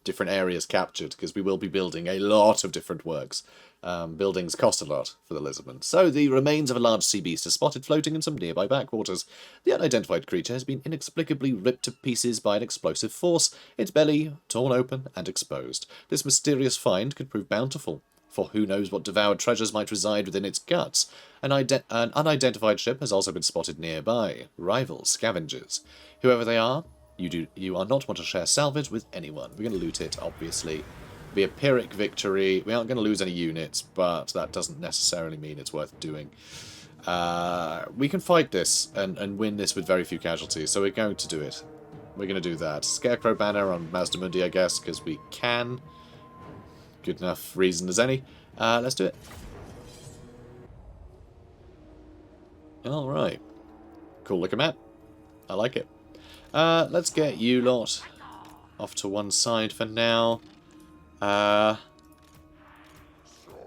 different areas captured, because we will be building a lot of different works. Buildings cost a lot for the Lizardmen. So the remains of a large sea beast are spotted floating in some nearby backwaters. The unidentified creature has been inexplicably ripped to pieces by an explosive force, its belly torn open and exposed. This mysterious find could prove bountiful, for who knows what devoured treasures might reside within its guts. An unidentified ship has also been spotted nearby. Rival scavengers. Whoever they are, you are not want to share salvage with anyone. We're going to loot it, obviously. Be a Pyrrhic victory. We aren't going to lose any units, but that doesn't necessarily mean it's worth doing. We can fight this and win this with very few casualties, so we're going to do it. We're going to do that. Scarecrow banner on Mazdamundi, I guess, because we can. Good enough reason as any. Let's do it. Alright. Cool looking map. I like it. Let's get you lot off to one side for now. I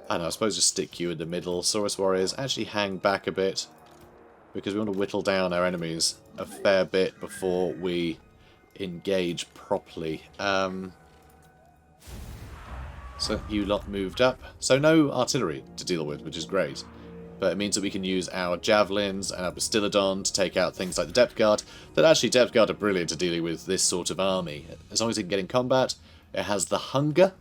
don't know, I suppose just stick you in the middle. Saurus Warriors, actually hang back a bit, because we want to whittle down our enemies a fair bit before we engage properly. So you lot moved up. So no artillery to deal with, which is great. But it means that we can use our javelins and our Pestilens to take out things like the Depth Guard. That actually, Depth Guard are brilliant at dealing with this sort of army. As long as it can get in combat, it has the Hunger,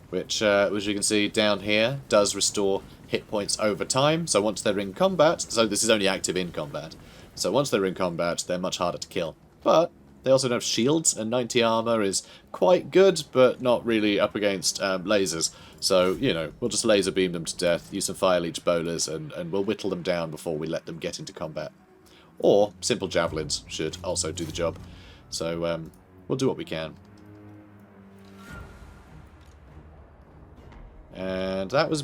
which you can see down here, does restore hit points over time. So once they're in combat, so this is only active in combat. So once they're in combat, they're much harder to kill. But they also have shields, and 90 armor is quite good, but not really up against lasers. So, you know, we'll just laser beam them to death, use some fire leech bowlers, and we'll whittle them down before we let them get into combat. Or simple javelins should also do the job. So we'll do what we can. And that was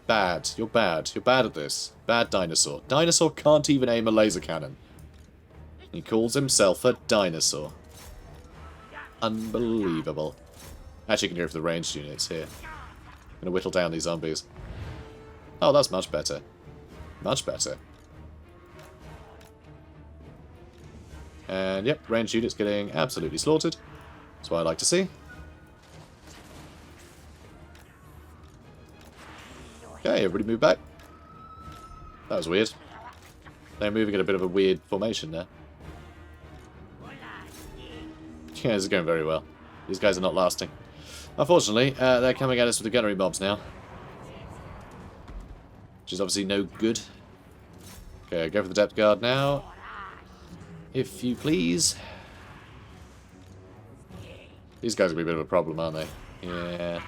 bad. You're bad. You're bad at this. Bad dinosaur. Dinosaur can't even aim a laser cannon. He calls himself a dinosaur. Unbelievable. Actually, you can go for the ranged units here. I'm going to whittle down these zombies. Oh, that's much better. Much better. And yep, ranged units getting absolutely slaughtered. That's what I like to see. Okay, everybody move back. That was weird. They're moving in a bit of a weird formation there. Yeah, this is going very well. These guys are not lasting. Unfortunately, they're coming at us with the gunnery mobs now. Which is obviously no good. Okay, go for the depth guard now. If you please. These guys are going to be a bit of a problem, aren't they? Yeah.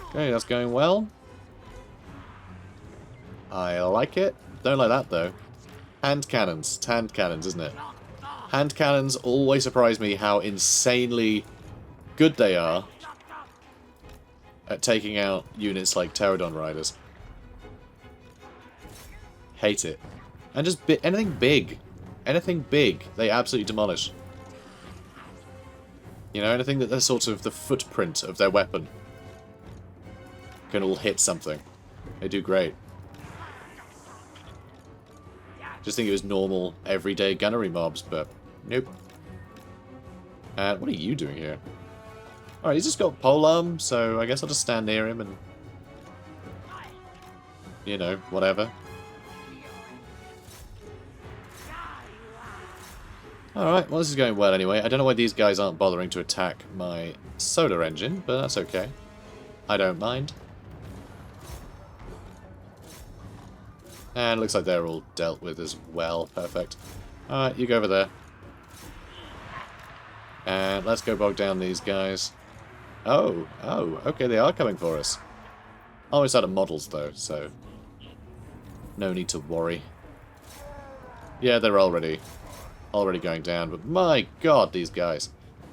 Okay, that's going well. I like it. Don't like that, though. Hand cannons. It's hand cannons, isn't it? Hand cannons always surprise me how insanely good they are at taking out units like Pterodon Riders. Hate it. And just anything big. Anything big, they absolutely demolish. You know, anything that they're sort of the footprint of their weapon can all hit something. They do great. Just think it was normal, everyday gunnery mobs, but nope. And what are you doing here? Alright, he's just got polearm, so I guess I'll just stand near him and... you know, whatever. Alright, well this is going well anyway. I don't know why these guys aren't bothering to attack my solar engine, but that's okay. I don't mind. And it looks like they're all dealt with as well. Perfect. Alright, you go over there. And let's go bog down these guys. Oh, okay, they are coming for us. Almost out of models though, so no need to worry. Yeah, they're already going down, but my god, these guys.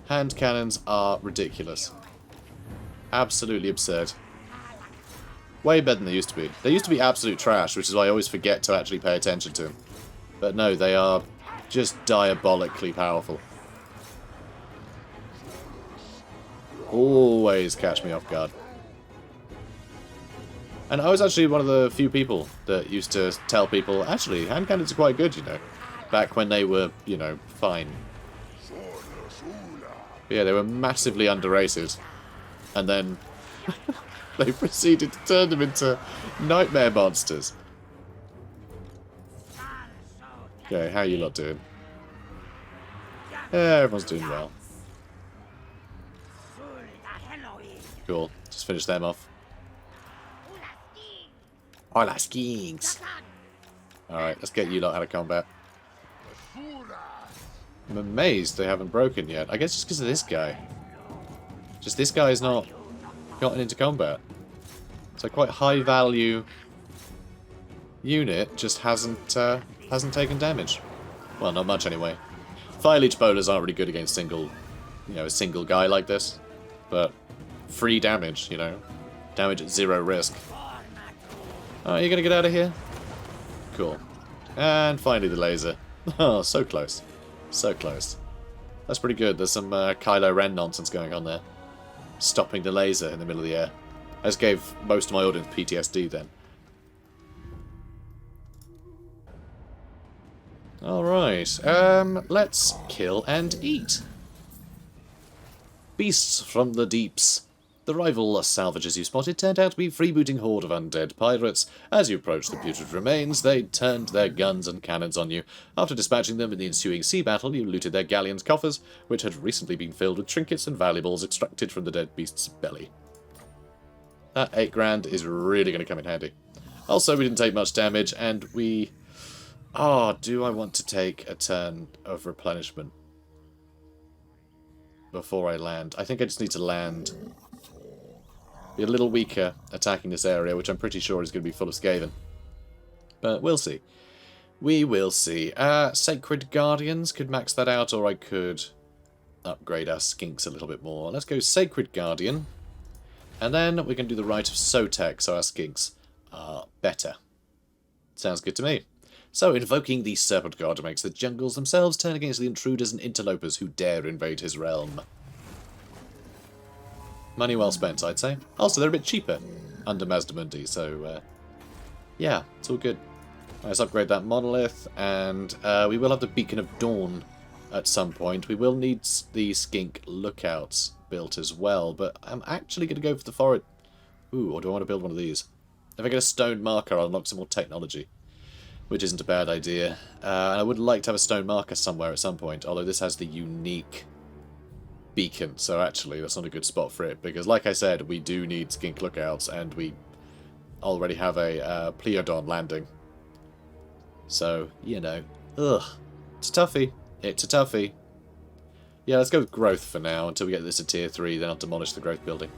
Hand cannons are ridiculous. Absolutely absurd. Way better than they used to be. They used to be absolute trash, which is why I always forget to actually pay attention to them. But no, they are just diabolically powerful. Always catch me off guard. And I was actually one of the few people that used to tell people, actually, hand cannons are quite good, you know. Back when they were, you know, fine. But yeah, they were massively underrated. And then they proceeded to turn them into nightmare monsters. Okay, how are you lot doing? Yeah, everyone's doing well. Cool, just finish them off. Hola, skinks! Alright, let's get you lot out of combat. I'm amazed they haven't broken yet. I guess just because of this guy. Just this guy's not gotten into combat. So quite high value unit just hasn't taken damage. Well, not much anyway. Fire Leech bowlers aren't really good against a single guy like this. But free damage, you know. Damage at 0 risk. Oh, are you gonna get out of here? Cool. And finally the laser. Oh, so close. So close. That's pretty good. There's some Kylo Ren nonsense going on there. Stopping the laser in the middle of the air. I just gave most of my audience PTSD then. Alright. Let's kill and eat. Beasts from the deeps. The rival salvages you spotted turned out to be a freebooting horde of undead pirates. As you approached the putrid remains, they turned their guns and cannons on you. After dispatching them in the ensuing sea battle, you looted their galleon's coffers, which had recently been filled with trinkets and valuables extracted from the dead beast's belly. That 8 grand is really going to come in handy. Also, we didn't take much damage, and we... Oh, do I want to take a turn of replenishment before I land? I think I just need to land... Be a little weaker attacking this area, which I'm pretty sure is going to be full of Skaven. But we'll see. We will see. Sacred Guardians could max that out, or I could upgrade our skinks a little bit more. Let's go Sacred Guardian. And then we can do the Rite of Sotek, so our skinks are better. Sounds good to me. So, invoking the Serpent God makes the jungles themselves turn against the intruders and interlopers who dare invade his realm. Money well spent, I'd say. Also, they're a bit cheaper under Mazdamundi, so yeah, it's all good. Let's upgrade that Monolith, and we will have the Beacon of Dawn at some point. We will need the Skink Lookouts built as well, but I'm actually going to go for the forest. Ooh, or do I want to build one of these? If I get a stone marker, I'll unlock some more technology, which isn't a bad idea. And I would like to have a stone marker somewhere at some point, although this has the unique beacon, so actually that's not a good spot for it, because like I said, we do need Skink Lookouts, and we already have a Pleodon landing. So, you know, ugh, it's a toughie. It's a toughie. Yeah, let's go with growth for now until we get this to tier 3, then I'll demolish the growth building.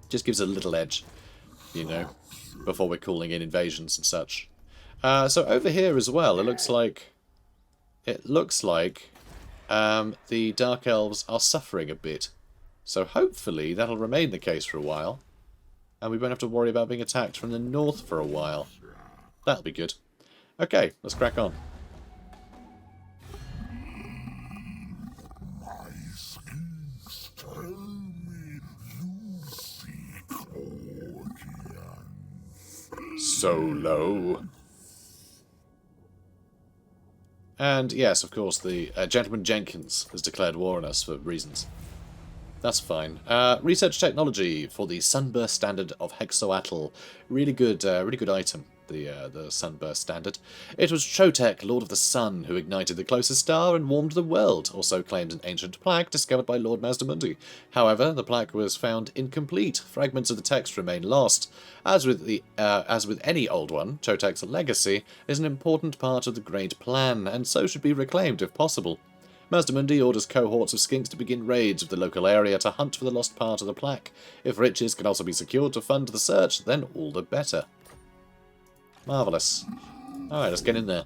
Just gives a little edge, you know, before we're calling in invasions and such. So over here as well, it looks like the Dark Elves are suffering a bit. So hopefully that'll remain the case for a while, and we won't have to worry about being attacked from the north for a while. That'll be good. Okay, let's crack on. My skinks tell me you seek audience. So low. And yes, of course, the Gentleman Jenkins has declared war on us for reasons. That's fine. Research technology for the Sunburst Standard of Oxyotl. Really good item. The Sunburst Standard. It was Chotek, Lord of the Sun, who ignited the closest star and warmed the world, or so claims an ancient plaque discovered by Lord Mazdamundi. However, the plaque was found incomplete. Fragments of the text remain lost. As with any old one, Chotek's legacy is an important part of the Great Plan, and so should be reclaimed if possible. Mazdamundi orders cohorts of skinks to begin raids of the local area to hunt for the lost part of the plaque. If riches can also be secured to fund the search, then all the better. Marvellous. Alright, let's get in there.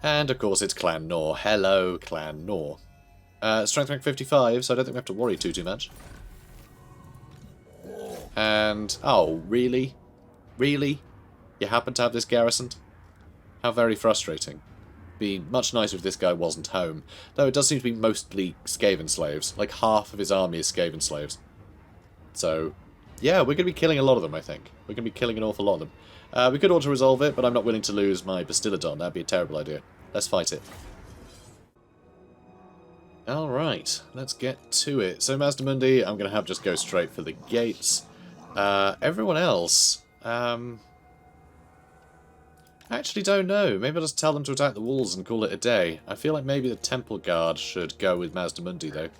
And, of course, it's Clan Nor. Hello, Clan Nor. Strength rank 55, so I don't think we have to worry too much. And... oh, really? Really? You happen to have this garrisoned? How very frustrating. Be much nicer if this guy wasn't home. Though it does seem to be mostly Skaven slaves. Like, half of his army is Skaven slaves. So... yeah, we're going to be killing a lot of them, I think. We're going to be killing an awful lot of them. We could auto-resolve it, but I'm not willing to lose my Pestilens. That'd be a terrible idea. Let's fight it. Alright, let's get to it. So Mazdamundi, I'm going to have just go straight for the gates. Everyone else, I actually don't know. Maybe I'll just tell them to attack the walls and call it a day. I feel like maybe the Temple Guard should go with Mazdamundi, though.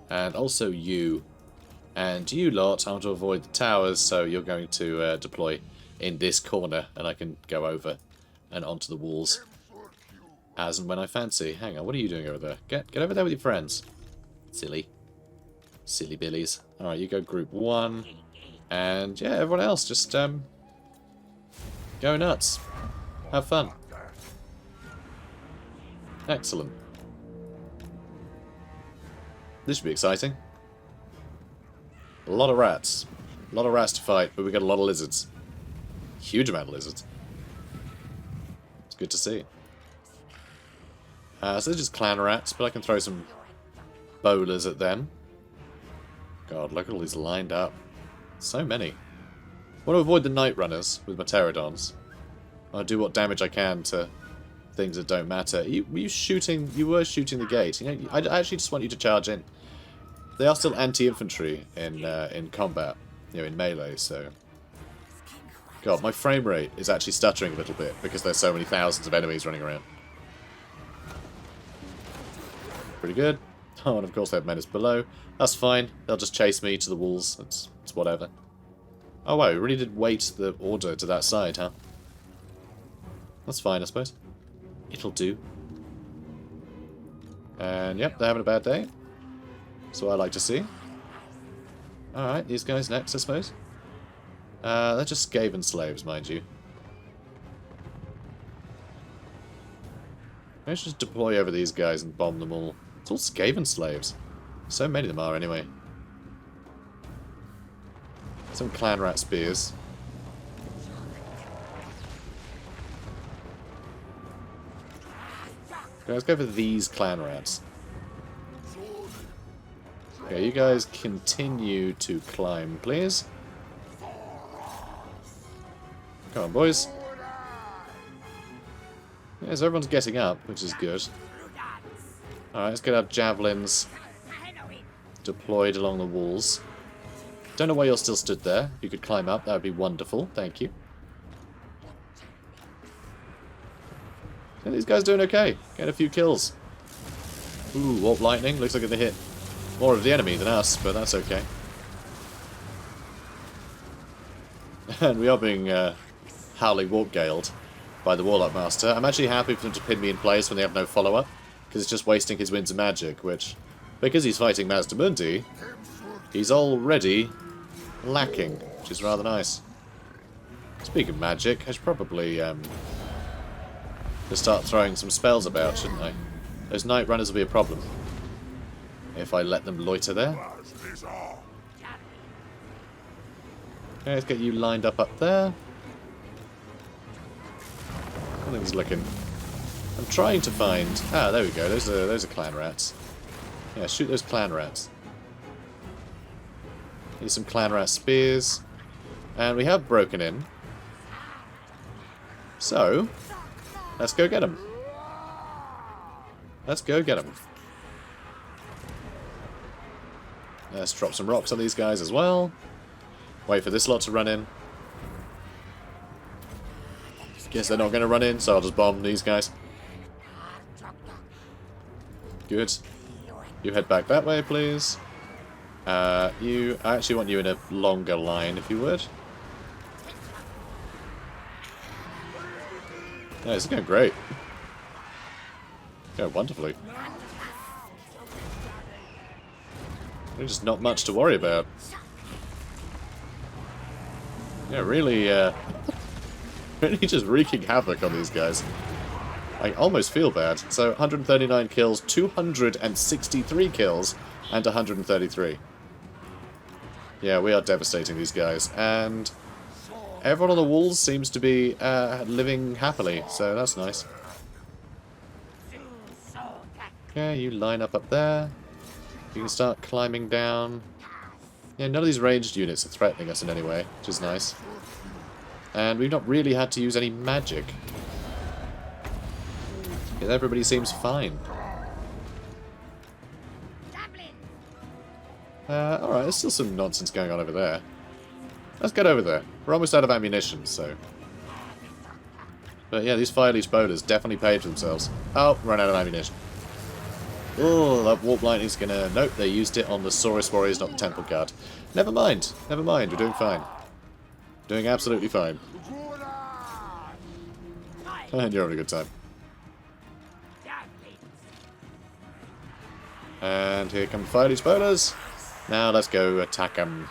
And also you. And you lot, I want to avoid the towers, so you're going to deploy in this corner, and I can go over and onto the walls as and when I fancy. Hang on, what are you doing over there? Get over there with your friends. Silly. Silly billies. Alright, you go group 1. And yeah, everyone else, just go nuts. Have fun. Excellent. This should be exciting. A lot of rats. A lot of rats to fight, but we got a lot of lizards. Huge amount of lizards. It's good to see. So they're just clan rats, but I can throw some bowlers at them. God, look at all these lined up. So many. I want to avoid the night runners with my pterodons. I'll do what damage I can to things that don't matter. Were you shooting? You were shooting the gate. You know, I actually just want you to charge in. They are still anti-infantry in combat, you know, in melee, so... God, my frame rate is actually stuttering a little bit because there's so many thousands of enemies running around. Pretty good. Oh, and of course they have menace below. That's fine. They'll just chase me to the walls. It's whatever. Oh, wow, we really did weight the order to that side, huh? That's fine, I suppose. It'll do. And, yep, they're having a bad day. That's what I like to see. Alright, these guys next, I suppose. They're just Skaven slaves, mind you. Maybe I should just deploy over these guys and bomb them all. It's all Skaven slaves. So many of them are, anyway. Some clan rat spears. Okay, let's go for these clan rats. Okay, you guys continue to climb, please. Come on, boys. Yeah, so everyone's getting up, which is good. Alright, let's get our javelins deployed along the walls. Don't know why you're still stood there. If you could climb up, that would be wonderful. Thank you. Yeah, these guys doing okay. Getting a few kills. Ooh, warp lightning. Looks like they hit more of the enemy than us, but that's okay. And we are being howling warp galed by the Warlock Master. I'm actually happy for them to pin me in place when they have no follow-up, because it's just wasting his winds of magic, which, because he's fighting Mazdamundi, he's already lacking, which is rather nice. Speaking of magic, I should probably just start throwing some spells about, shouldn't I? Those night runners will be a problem if I let them loiter there. Okay, let's get you lined up there. How things looking? I'm trying to find... Ah, there we go. Those are clan rats. Yeah, shoot those clan rats. Need some clan rat spears. And we have broken in. So, let's go get them. Let's go get them. Let's drop some rocks on these guys as well. Wait for this lot to run in. Guess they're not going to run in, so I'll just bomb these guys. Good. You head back that way, please. I actually want you in a longer line, if you would. Yeah, this is going great. Going wonderfully. There's just not much to worry about. Yeah, really, really just wreaking havoc on these guys. I almost feel bad. So, 139 kills, 263 kills, and 133. Yeah, we are devastating these guys. And everyone on the walls seems to be living happily, so that's nice. Okay, you line up there. You can start climbing down. Yeah, none of these ranged units are threatening us in any way, which is nice. And we've not really had to use any magic. Yeah, everybody seems fine. Alright, there's still some nonsense going on over there. Let's get over there. We're almost out of ammunition, so... But yeah, these fire leech bowlers definitely paid for themselves. Oh, run out of ammunition. Oh, that warp lightning's gonna... Nope, they used it on the Saurus Warriors, not the Temple Guard. Never mind, we're doing fine. Doing absolutely fine. And you're having a good time. And here come the fire leech bowlers. Now let's go attack them.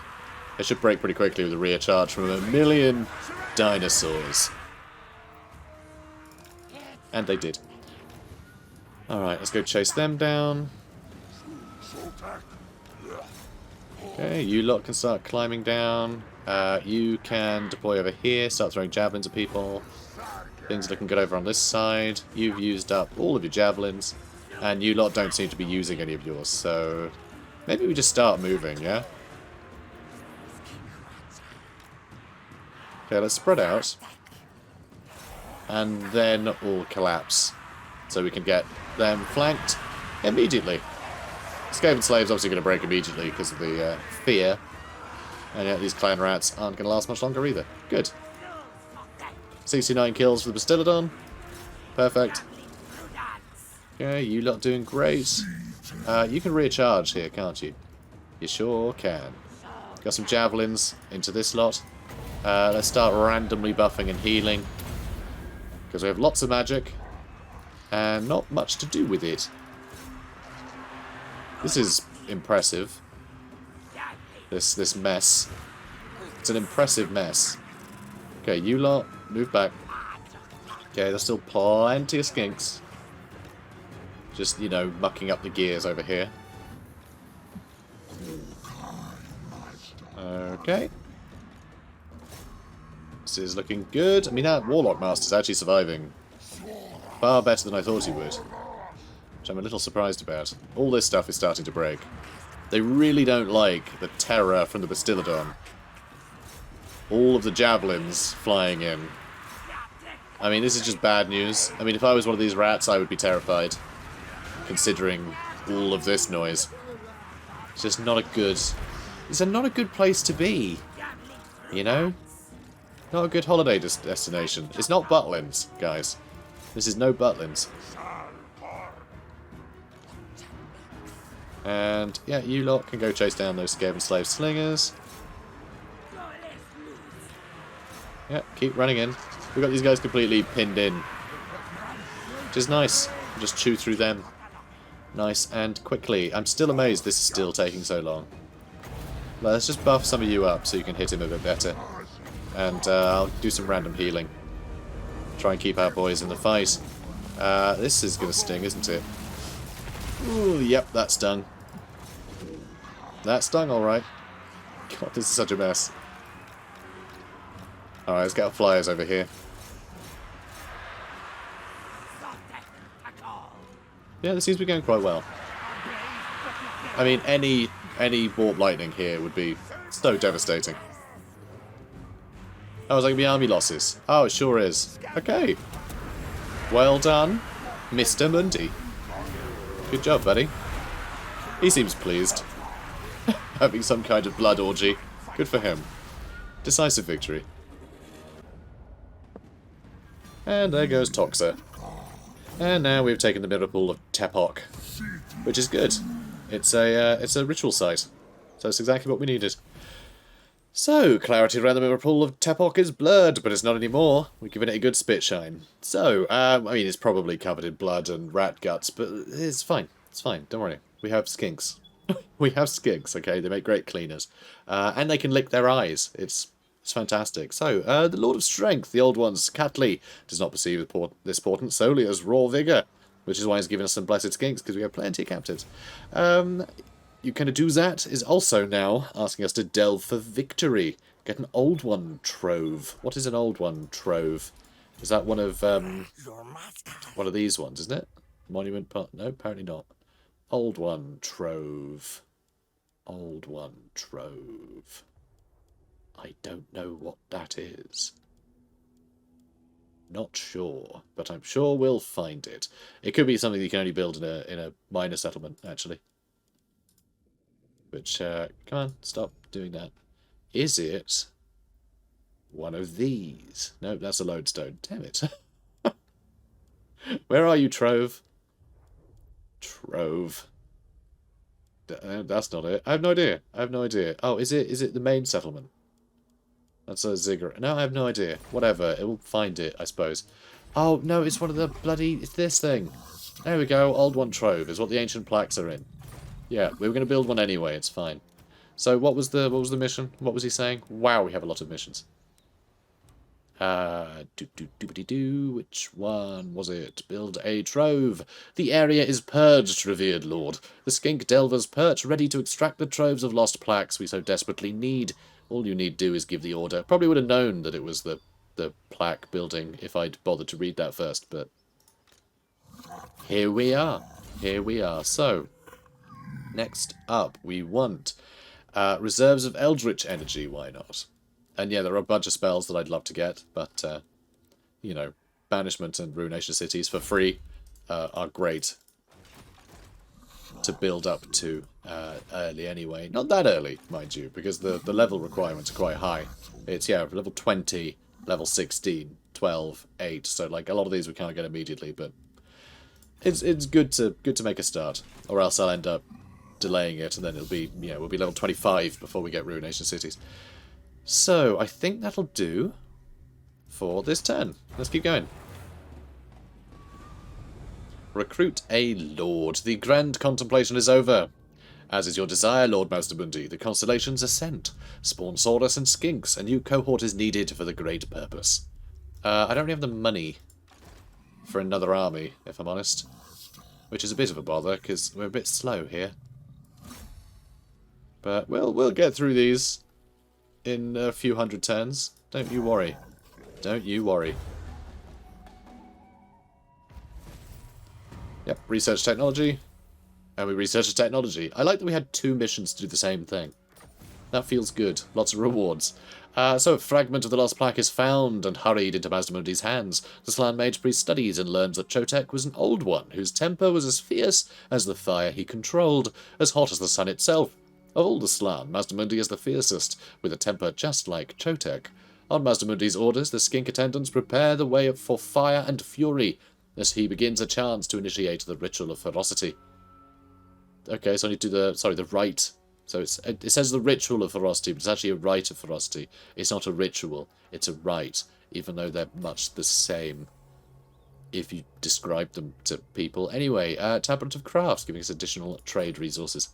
They should break pretty quickly with a rear charge from 1,000,000 dinosaurs. And they did. Alright, let's go chase them down. Okay, you lot can start climbing down. You can deploy over here, start throwing javelins at people. Things are looking good over on this side. You've used up all of your javelins. And you lot don't seem to be using any of yours, so... Maybe we just start moving, yeah? Okay, let's spread out. And then all collapse. So we can get them flanked immediately. Skaven Slave's obviously going to break immediately because of the fear. And yet these clan rats aren't going to last much longer either. Good. 69 kills for the Pestilens. Perfect. Okay, you lot doing great. You can recharge here, can't you? You sure can. Got some javelins into this lot. Let's start randomly buffing and healing. Because we have lots of magic. And not much to do with it. This is impressive. This mess. It's an impressive mess. Okay, you lot, move back. Okay, there's still plenty of skinks. Just, you know, mucking up the gears over here. Okay. This is looking good. I mean, that Warlock Master's actually surviving far better than I thought he would. Which I'm a little surprised about. All this stuff is starting to break. They really don't like the terror from the Pestilens. All of the javelins flying in. I mean, this is just bad news. I mean, if I was one of these rats, I would be terrified. Considering all of this noise. It's just not a good... It's not a good place to be. You know? Not a good holiday destination. It's not Butlins, guys. This is no Butlins. And, yeah, you lot can go chase down those Skaven slave slingers. Yeah, keep running in. We've got these guys completely pinned in. Which is nice. Just chew through them. Nice and quickly. I'm still amazed this is still taking so long. Let's just buff some of you up so you can hit him a bit better. And I'll do some random healing. Try and keep our boys in the fight. This is going to sting, isn't it? Ooh, yep, that stung. That stung alright. God, this is such a mess. Alright, let's get our flyers over here. Yeah, this seems to be going quite well. I mean, any warp lightning here would be so devastating. Oh, is that going to be army losses? Oh, it sure is. Okay. Well done, Mr. Mundi. Good job, buddy. He seems pleased. Having some kind of blood orgy. Good for him. Decisive victory. And there goes Toxa. And now we've taken the Miracle of Tepok, which is good. It's a ritual site, so it's exactly what we needed. So, clarity around the Miracle of Tepok is blurred, but it's not anymore. We've given it a good spit shine. So, I mean, it's probably covered in blood and rat guts, but it's fine. It's fine. Don't worry. We have skinks. We have skinks. Okay, they make great cleaners, and they can lick their eyes. It's fantastic. So, the Lord of Strength, the Old Ones, Catly, does not perceive this portent solely as raw vigour, which is why he's given us some blessed skinks, because we have plenty of captives. You can do that is also now asking us to delve for victory. Get an Old One Trove. What is an Old One Trove? Is that one of these ones, isn't it? Monument part? No, apparently not. Old One Trove. Old One Trove. I don't know what that is. Not sure, but I'm sure we'll find it. It could be something you can only build in a minor settlement, actually. Which, come on, stop doing that. Is it one of these? No, that's a lodestone. Damn it. Where are you, Trove? Trove. That's not it. I have no idea. I have no idea. Oh, is it the main settlement? That's a ziggurat. No, I have no idea. Whatever. It will find it, I suppose. Oh, no, it's one of the bloody... It's this thing. There we go. Old One Trove is what the ancient plaques are in. Yeah, we were going to build one anyway. It's fine. So what was the mission? What was he saying? Wow, we have a lot of missions. Which one was it? Build a trove. The area is purged, revered lord. The skink delvers perch, ready to extract the troves of lost plaques we so desperately need. All you need do is give the order. Probably would have known that it was the plaque building if I'd bothered to read that first, but here we are. Here we are. So, next up, we want reserves of Eldritch energy. Why not? And yeah, there are a bunch of spells that I'd love to get, but, you know, Banishment and Ruination Cities for free are great to build up to early anyway. Not that early, mind you, because the level requirements are quite high. It's, yeah, level 20, level 16, 12, 8, so like a lot of these we can't get immediately, but it's good to make a start, or else I'll end up delaying it, and then it'll be, you know, we'll be level 25 before we get Ruination Cities. So, I think that'll do for this turn. Let's keep going. Recruit a lord. The grand contemplation is over. As is your desire, Lord Mazdamundi, the constellations are sent. Spawn Saurus and Skinks. A new cohort is needed for the great purpose. I don't really have the money for another army, if I'm honest. Which is a bit of a bother, because we're a bit slow here. But we'll get through these in a few hundred turns. Don't you worry. Don't you worry. Yep, research technology. And we researched technology. I like that we had 2 missions to do the same thing. That feels good. Lots of rewards. So a fragment of the lost plaque is found and hurried into Mazdamundi's hands. The Slan Mage Priest studies and learns that Chotek was an old one, whose temper was as fierce as the fire he controlled, as hot as the sun itself. Of all the Slan, Mazdamundi is the fiercest, with a temper just like Chotek. On Mazdamundi's orders, the skink attendants prepare the way for fire and fury, as he begins a chance to initiate the ritual of ferocity. Okay, so I need to do the rite. So it says the ritual of ferocity, but it's actually a rite of ferocity. It's not a ritual, it's a rite, even though they're much the same if you describe them to people. Anyway, Tablet of Crafts, giving us additional trade resources.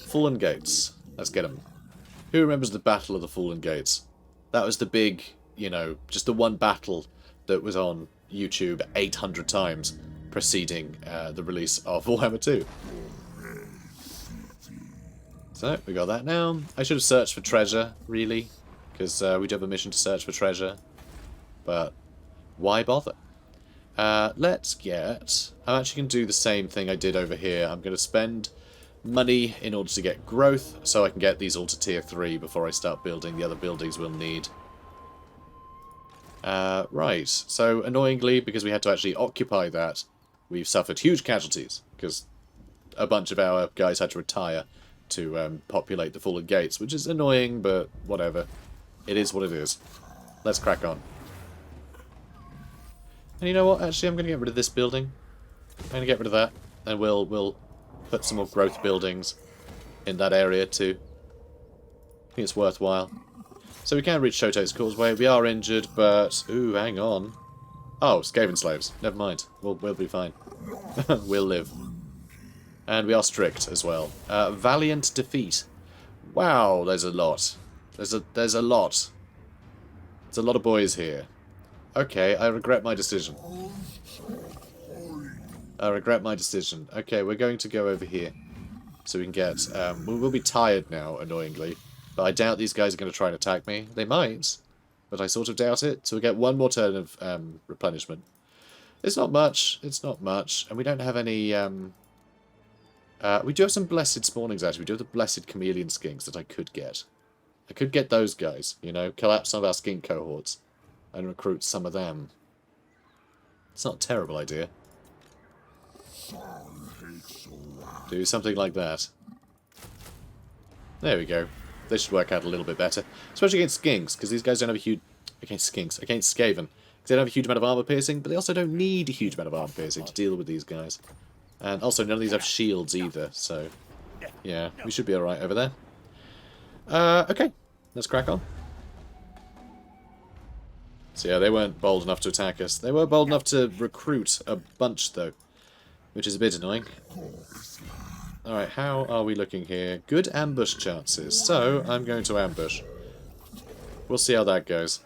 Fallen Gates. Let's get them. Who remembers the Battle of the Fallen Gates? That was the big, you know, just the one battle that was on YouTube 800 times preceding the release of Warhammer 2. So, we got that now. I should have searched for treasure, really, because we do have a mission to search for treasure. But why bother? Let's get... I'm actually going to do the same thing I did over here. I'm going to spend money in order to get growth, so I can get these all to tier 3 before I start building the other buildings we'll need. Right, so annoyingly, because we had to actually occupy that, we've suffered huge casualties, because a bunch of our guys had to retire to populate the Fallen Gates, which is annoying, but whatever. It is what it is. Let's crack on. And you know what? Actually, I'm going to get rid of this building. I'm going to get rid of that, and we'll put some more growth buildings in that area too. I think it's worthwhile. So we can reach Shoto's Causeway. We are injured, but... Ooh, hang on. Oh, Skaven slaves. Never mind. We'll be fine. We'll live. And we are strict as well. Valiant defeat. Wow, there's a lot. There's a lot. There's a lot of boys here. Okay, I regret my decision. I regret my decision. Okay, we're going to go over here. So we can get... we'll be tired now, annoyingly. But I doubt these guys are going to try and attack me. They might, but I sort of doubt it. So we'll get one more turn of replenishment. It's not much. It's not much. And we don't have any... we do have some blessed spawnings, actually. We do have the blessed chameleon skinks that I could get. I could get those guys, you know, collapse some of our skink cohorts and recruit some of them. It's not a terrible idea. Do something like that. There we go. They should work out a little bit better. Especially against skinks, because these guys don't have a huge... Against skinks. Against Skaven. Because they don't have a huge amount of armor piercing, but they also don't need a huge amount of armor piercing to deal with these guys. And also, none of these have shields either, so... Yeah, we should be alright over there. Okay. Let's crack on. So yeah, they weren't bold enough to attack us. They were bold enough to recruit a bunch, though. Which is a bit annoying. Alright, how are we looking here? Good ambush chances. So, I'm going to ambush. We'll see how that goes.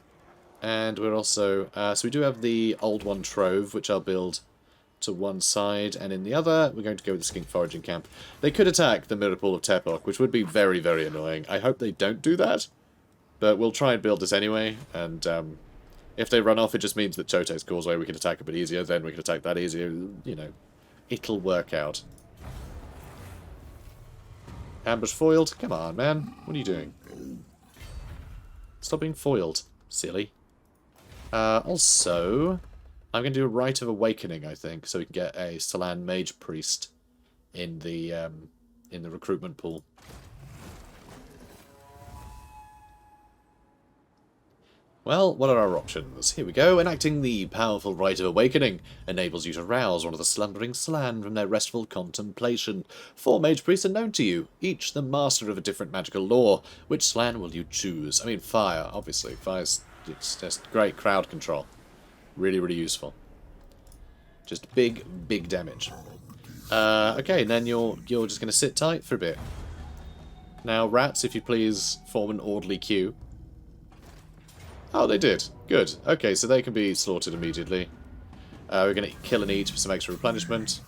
And we're also... so we do have the Old One Trove, which I'll build to one side. And in the other, we're going to go with the Skink Foraging Camp. They could attack the Mirror Pool of Tepok, which would be very, very annoying. I hope they don't do that. But we'll try and build this anyway. And if they run off, it just means that Chote's Causeway we can attack a bit easier. Then we can attack that easier. You know, it'll work out. Ambush foiled? Come on, man. What are you doing? Stop being foiled, silly. Also, I'm going to do a Rite of Awakening, I think, so we can get a Slan Mage Priest in the recruitment pool. Well, what are our options? Here we go. Enacting the powerful Rite of Awakening enables you to rouse one of the slumbering Slan from their restful contemplation. 4 mage priests are known to you, each the master of a different magical lore. Which Slan will you choose? I mean, fire, obviously. Fire's just great crowd control. Really, really useful. Just big, big damage. Okay, and then you're just going to sit tight for a bit. Now, rats, if you please, form an orderly queue. Oh, they did. Good. Okay, so they can be slaughtered immediately. We're going to kill and eat for some extra replenishment.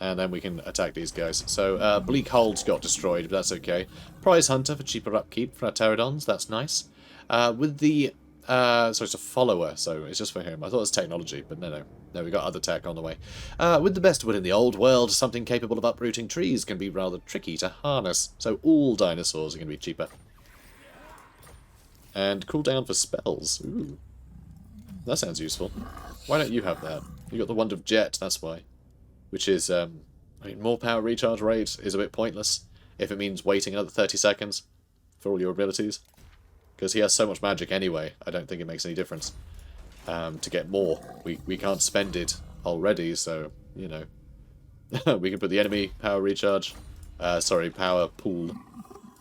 And then we can attack these guys. So, Bleak Holds got destroyed, but that's okay. Prize Hunter for cheaper upkeep for our Pterodons. That's nice. With the So it's a follower, so it's just for him. I thought it was technology, but no. No, we got other tech on the way. With the best wood in the old world, something capable of uprooting trees can be rather tricky to harness, so all dinosaurs are going to be cheaper. And cooldown for spells. Ooh. That sounds useful. Why don't you have that? You got the Wand of Jet, that's why. Which is, I mean, more power recharge rate is a bit pointless if it means waiting another 30 seconds for all your abilities. Because he has so much magic anyway, I don't think it makes any difference. To get more, we can't spend it already, so, you know. We can put the enemy power recharge, power pool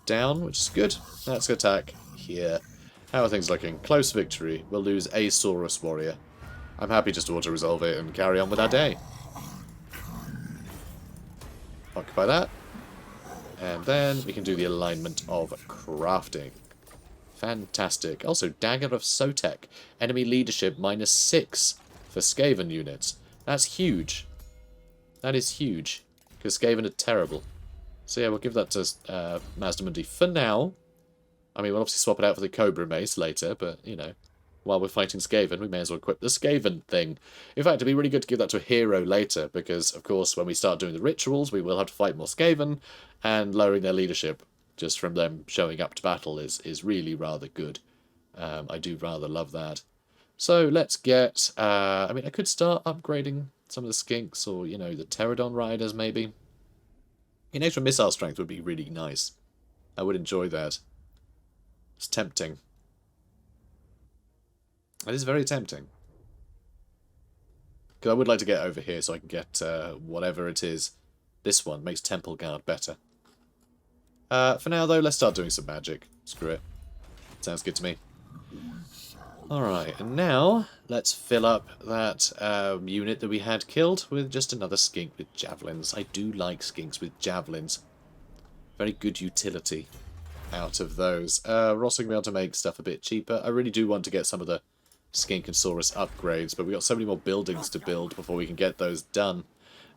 down, which is good. Let's attack here. How are things looking? Close victory. We'll lose a Saurus warrior. I'm happy just to auto-resolve it and carry on with our day. Occupy that. And then we can do the alignment of crafting. Fantastic. Also, Dagger of Sotek. Enemy leadership -6 for Skaven units. That's huge. That is huge. Because Skaven are terrible. So yeah, we'll give that to Mazdamundi for now. I mean, we'll obviously swap it out for the Cobra Mace later, but, you know, while we're fighting Skaven, we may as well equip the Skaven thing. In fact, it'd be really good to give that to a hero later, because, of course, when we start doing the rituals, we will have to fight more Skaven, and lowering their leadership, just from them showing up to battle, is really rather good. I do rather love that. So, let's get... I mean, I could start upgrading some of the Skinks, or, you know, the Pterodon Riders, maybe. An extra missile strength would be really nice. I would enjoy that. It's tempting. It is very tempting. Because I would like to get over here so I can get whatever it is. This one makes Temple Guard better. For now, though, let's start doing some magic. Screw it. Sounds good to me. Alright, and now let's fill up that unit that we had killed with just another skink with javelins. I do like skinks with javelins. Very good utility out of those. We're also going to be able to make stuff a bit cheaper. I really do want to get some of the Skink and Saurus upgrades, but we've got so many more buildings to build before we can get those done.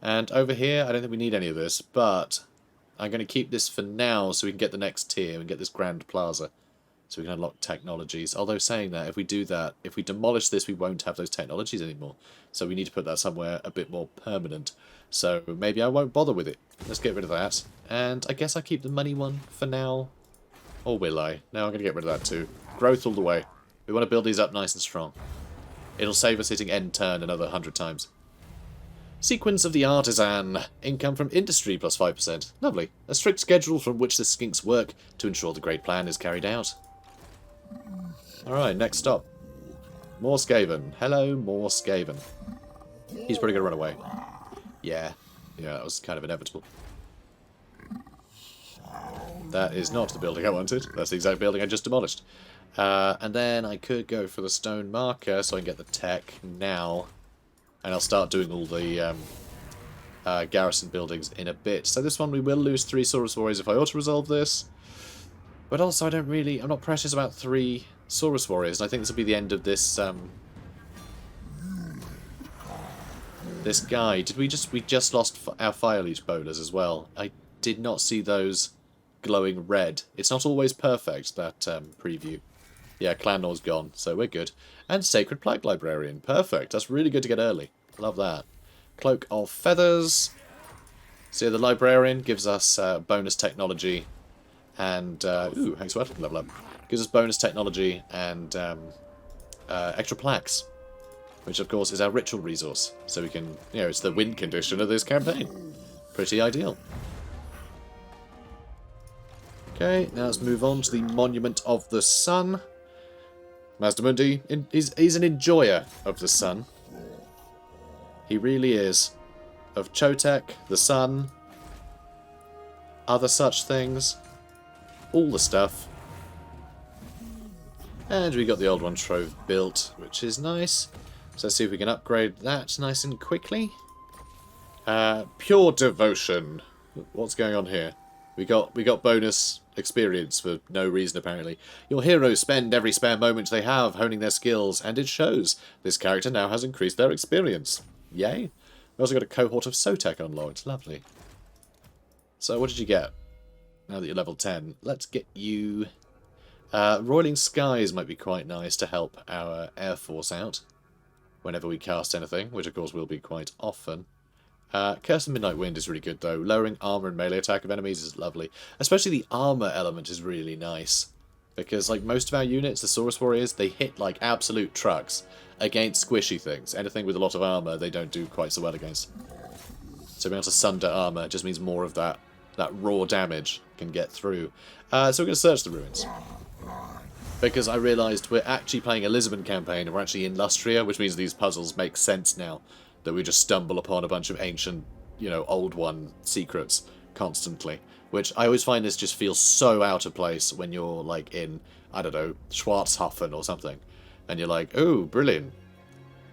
And over here, I don't think we need any of this, but I'm going to keep this for now so we can get the next tier and get this Grand Plaza. So we can unlock technologies. Although saying that, if we do that, if we demolish this, we won't have those technologies anymore. So we need to put that somewhere a bit more permanent. So maybe I won't bother with it. Let's get rid of that. And I guess I'll keep the money one for now. Or will I? No, I'm going to get rid of that too. Growth all the way. We want to build these up nice and strong. It'll save us hitting end turn another 100 times. Sequence of the Artisan. Income from industry plus 5%. Lovely. A strict schedule from which the skinks work to ensure the great plan is carried out. Alright, next stop. More Skaven. Hello, more Skaven. He's probably going to run away. Yeah, that was kind of inevitable. That is not the building I wanted. That's the exact building I just demolished. And then I could go for the stone marker so I can get the tech now. And I'll start doing all the garrison buildings in a bit. So this one we will lose 3 Saurus Warriors if I auto-resolve this. But also I'm not precious about 3 Saurus Warriors. And I think this will be the end of this this guy. We just lost our Fire Leech bowlers as well. I did not see those glowing red. It's not always perfect, that preview. Yeah, Clannor's gone, so we're good. And Sacred Plague Librarian. Perfect. That's really good to get early. Love that. Cloak of Feathers. So yeah, the Librarian gives us bonus technology and... ooh, Oxyotl level up. Gives us bonus technology and extra plaques. Which, of course, is our ritual resource. So we can... You know, it's the win condition of this campaign. Pretty ideal. Okay, now let's move on to the Monument of the Sun. Mazdamundi, he's an enjoyer of the sun. He really is. Of Chotek, the sun, other such things. All the stuff. And we got the old one trove built, which is nice. So let's see if we can upgrade that nice and quickly. Pure Devotion. What's going on here? We got bonus experience for no reason, apparently. Your heroes spend every spare moment they have honing their skills, and it shows. This character now has increased their experience. Yay. We also got a cohort of Sotek unlocked. Lovely. So what did you get? Now that you're level 10. Let's get you Roiling Skies might be quite nice to help our Air Force out whenever we cast anything, which of course will be quite often. Curse of Midnight Wind is really good though. Lowering armor and melee attack of enemies is lovely. Especially the armor element is really nice. Because like most of our units, the Saurus Warriors, they hit like absolute trucks against squishy things. Anything with a lot of armor they don't do quite so well against. So being able to sunder armor just means more of that raw damage can get through. So we're going to search the ruins. Because I realised we're actually playing a Lizardmen campaign and we're actually in Lustria, which means these puzzles make sense now. That we just stumble upon a bunch of ancient, you know, old one secrets constantly. Which I always find this just feels so out of place when you're like in, I don't know, Schwarzhofen or something. And you're like, oh, brilliant.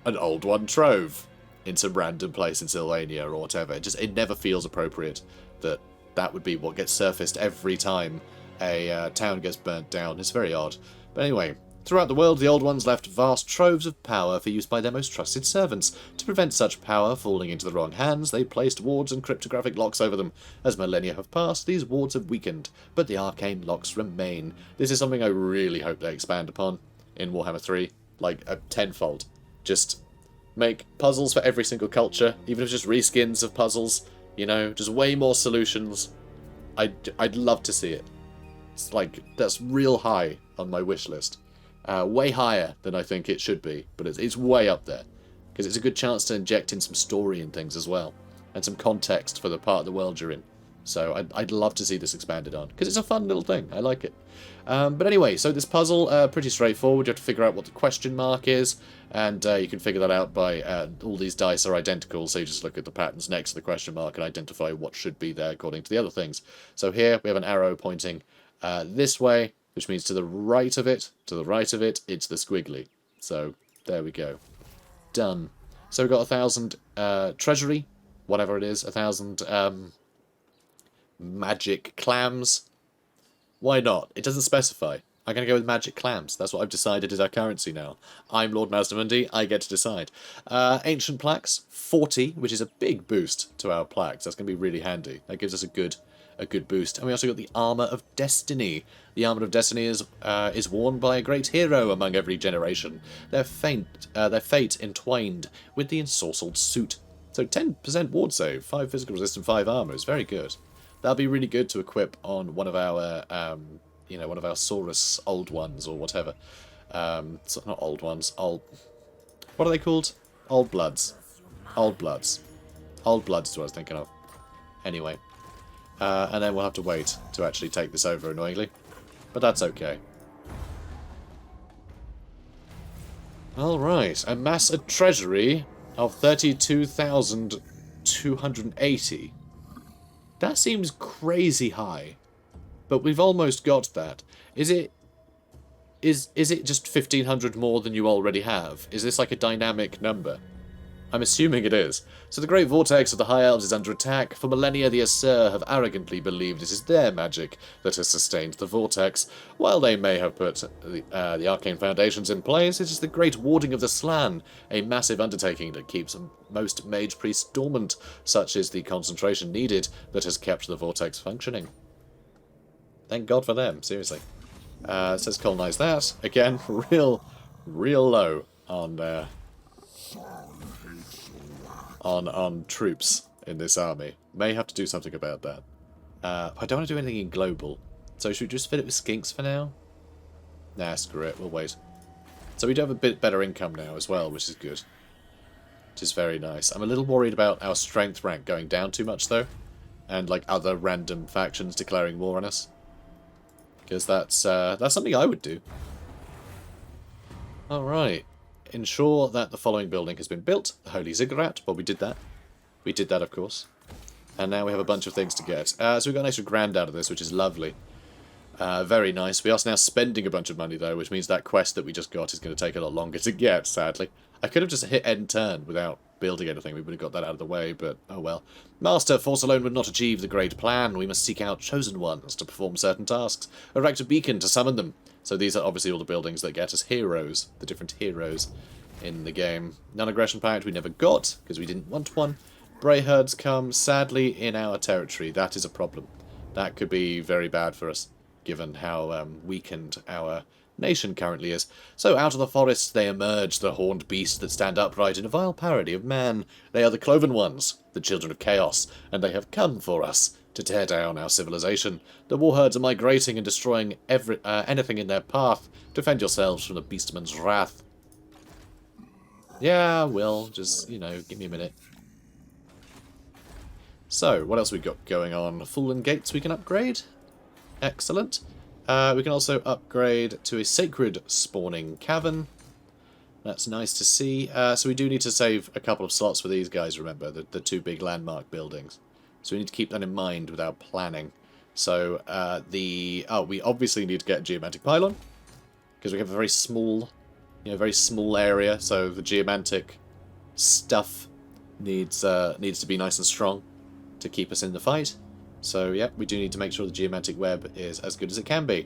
An old one trove in some random place in Sylvania or whatever. It never feels appropriate that would be what gets surfaced every time a town gets burnt down. It's very odd. But anyway, throughout the world, the Old Ones left vast troves of power for use by their most trusted servants. To prevent such power falling into the wrong hands, they placed wards and cryptographic locks over them. As millennia have passed, these wards have weakened, but the arcane locks remain. This is something I really hope they expand upon in Warhammer 3, like a tenfold. Just make puzzles for every single culture, even if it's just reskins of puzzles, you know, just way more solutions. I'd love to see it. It's like, that's real high on my wish list. Way higher than I think it should be, but it's way up there. Because it's a good chance to inject in some story and things as well. And some context for the part of the world you're in. So I'd love to see this expanded on. Because it's a fun little thing. I like it. But anyway, so this puzzle, pretty straightforward. You have to figure out what the question mark is. And you can figure that out by all these dice are identical. So you just look at the patterns next to the question mark and identify what should be there according to the other things. So here we have an arrow pointing this way, which means to the right of it. To the right of it, it's the squiggly. So there we go. Done. So we've got 1,000 treasury, whatever it is, 1,000 magic clams. Why not? It doesn't specify. I'm going to go with magic clams. That's what I've decided is our currency now. I'm Lord Mazdamundi. I get to decide. Ancient plaques, 40, which is a big boost to our plaques. That's going to be really handy. That gives us a good boost. And we also got the Armour of Destiny. The Armour of Destiny is worn by a great hero among every generation. Their fate entwined with the ensorcelled suit. So 10% ward save, 5 physical resistance, 5 armour is very good. That'll be really good to equip on one of our, one of our Saurus old ones or whatever. So not old ones, what are they called? Old Bloods. Old Bloods. Old Bloods is what I was thinking of. Anyway. And then we'll have to wait to actually take this over, annoyingly. But that's okay. Alright, amass a treasury of 32,280. That seems crazy high. But we've almost got that. Is it just 1,500 more than you already have? Is this like a dynamic number? I'm assuming it is. So the Great Vortex of the High Elves is under attack. For millennia, the Aesir have arrogantly believed it is their magic that has sustained the Vortex. While they may have put the arcane foundations in place, it is the Great Warding of the Slann, a massive undertaking that keeps most mage priests dormant. Such is the concentration needed that has kept the Vortex functioning. Thank God for them, seriously. So let's colonize that. Again, real low on troops in this army. May have to do something about that. I don't want to do anything in global. So should we just fill it with skinks for now? Nah, screw it. We'll wait. So we do have a bit better income now as well, which is good. Which is very nice. I'm a little worried about our strength rank going down too much, though. And, like, other random factions declaring war on us. Because that's something I would do. Alright. Ensure that the following building has been built. The Holy Ziggurat. Well, we did that. We did that, of course. And now we have a bunch of things to get. So we got an extra grand out of this, which is lovely. Very nice. We are now spending a bunch of money, though, which means that quest that we just got is going to take a lot longer to get, sadly. I could have just hit end turn without building anything. We would have got that out of the way, but oh well. Master, force alone would not achieve the great plan. We must seek out chosen ones to perform certain tasks. Erect a beacon to summon them. So these are obviously all the buildings that get us heroes. The different heroes in the game. Non-aggression pact we never got, because we didn't want one. Bray herds come, sadly, in our territory. That is a problem. That could be very bad for us. given how weakened our nation currently is. So out of the forests they emerge, the horned beasts that stand upright in a vile parody of man. They are the Cloven Ones, the children of chaos, and they have come for us to tear down our civilization. The warherds are migrating and destroying anything in their path. Defend yourselves from the Beastmen's wrath. Yeah, well, just, you know, give me a minute. So, what else we got going on? Fallen Gates we can upgrade. Excellent. We can also upgrade to a Sacred Spawning Cavern. That's nice to see. So we do need to save a couple of slots for these guys, remember, the two big landmark buildings. So we need to keep that in mind with our planning. So we obviously need to get a geomantic pylon, because we have a very small, very small area. So the geomantic stuff needs to be nice and strong to keep us in the fight. So, yeah, we do need to make sure the geomantic web is as good as it can be.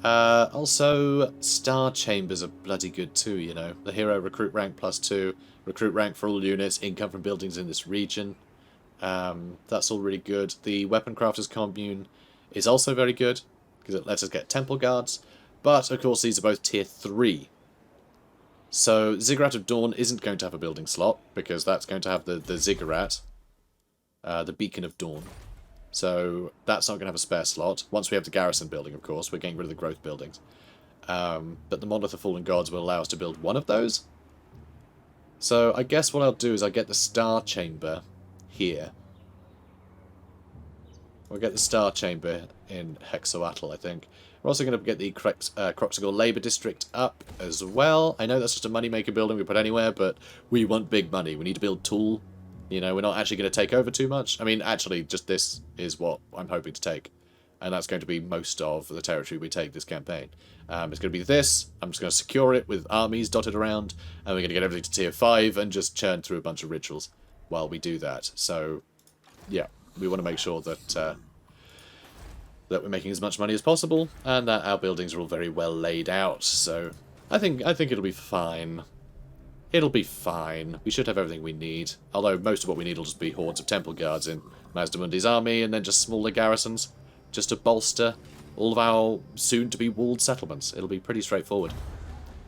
Also, star chambers are bloody good too, you know. The hero recruit rank +2, recruit rank for all units, income from buildings in this region. That's all really good. The weapon crafters commune is also very good, because it lets us get temple guards. But, of course, these are both tier 3. So, Ziggurat of Dawn isn't going to have a building slot, because that's going to have the Ziggurat, the Beacon of Dawn. So that's not going to have a spare slot. Once we have the garrison building, of course, we're getting rid of the growth buildings. But the Monolith of Fallen Gods will allow us to build one of those. So I guess what I'll do is I'll get the Star Chamber here. We'll get the Star Chamber in Oxyotl, I think. We're also going to get the Croxagore Labour District up as well. I know that's just a moneymaker building we put anywhere, but we want big money. We need to build Tool. You know, we're not actually going to take over too much. I mean, actually, just this is what I'm hoping to take. And that's going to be most of the territory we take this campaign. It's going to be this. I'm just going to secure it with armies dotted around. And we're going to get everything to tier 5 and just churn through a bunch of rituals while we do that. So, yeah, we want to make sure that that we're making as much money as possible. And that our buildings are all very well laid out. So, I think it'll be fine. It'll be fine. We should have everything we need. Although most of what we need will just be hordes of temple guards in Mazdamundi's army, and then just smaller garrisons, just to bolster all of our soon-to-be walled settlements. It'll be pretty straightforward.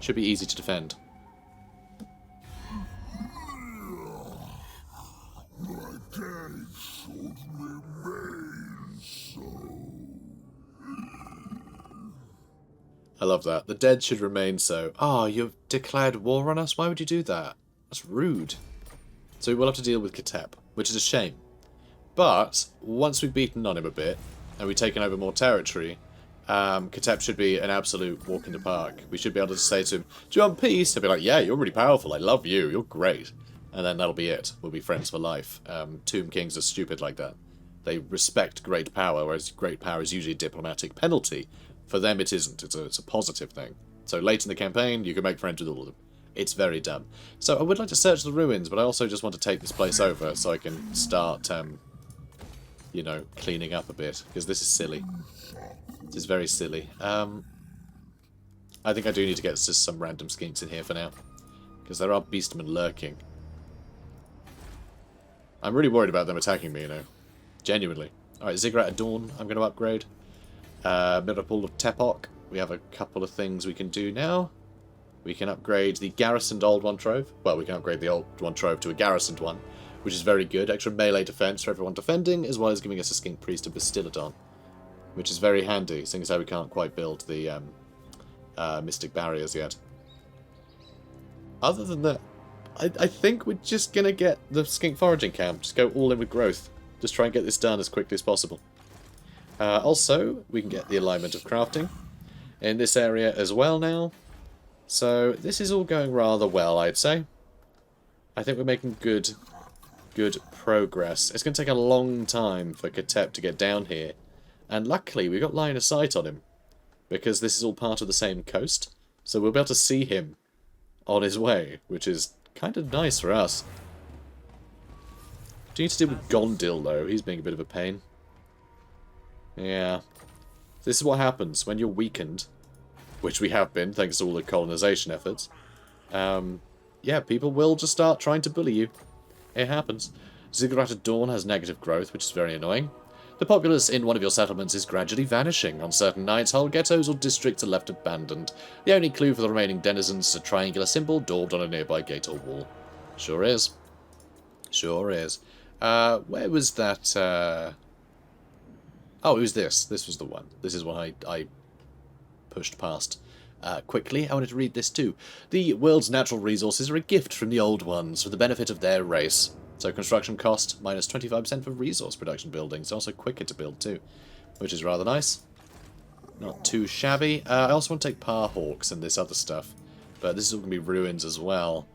Should be easy to defend. My day should remain so. I love that. The dead should remain so. Oh, you've declared war on us? Why would you do that? That's rude. So we will have to deal with Catep, which is a shame. But once we've beaten on him a bit, and we've taken over more territory, Catep should be an absolute walk in the park. We should be able to say to him, do you want peace? He'll be like, yeah, you're really powerful. I love you. You're great. And then that'll be it. We'll be friends for life. Tomb Kings are stupid like that. They respect great power, whereas great power is usually a diplomatic penalty. For them, it isn't. It's a positive thing. So late in the campaign, you can make friends with all of them. It's very dumb. So I would like to search the ruins, but I also just want to take this place over so I can start, you know, cleaning up a bit. Because this is silly. This is very silly. I think I do need to get just some random skinks in here for now. Because there are beastmen lurking. I'm really worried about them attacking me, you know. Genuinely. Alright, Ziggurat at Dawn, I'm going to upgrade. Mirapool of Tepok. We have a couple of things we can do now. We can upgrade the garrisoned Old One Trove. Well, we can upgrade the Old One Trove to a garrisoned one, which is very good. Extra melee defense for everyone defending, as well as giving us a Skink Priest of Bastilodon, which is very handy, seeing as how we can't quite build the Mystic Barriers yet. Other than that, I think we're just going to get the Skink Foraging Camp. Just go all in with growth. Just try and get this done as quickly as possible. Also, we can get the alignment of crafting in this area as well now. So this is all going rather well, I'd say. I think we're making good progress. It's going to take a long time for Catep to get down here. And luckily, we've got line of sight on him. Because this is all part of the same coast. So we'll be able to see him on his way, which is kind of nice for us. Do you need to deal with Gondil, though? He's being a bit of a pain. Yeah. This is what happens when you're weakened, which we have been, thanks to all the colonization efforts. Yeah, people will just start trying to bully you. It happens. Ziggurat at Dawn has negative growth, which is very annoying. The populace in one of your settlements is gradually vanishing. On certain nights, whole ghettos or districts are left abandoned. The only clue for the remaining denizens is a triangular symbol daubed on a nearby gate or wall. Sure is. Sure is. Where was that? Oh, it was this. This was the one. This is what I pushed past. Quickly, I wanted to read this too. The world's natural resources are a gift from the Old Ones for the benefit of their race. So construction cost, minus 25% for resource production buildings. Also quicker to build too, which is rather nice. Not too shabby. I also want to take Parhawks and this other stuff. But this is all going to be ruins as well,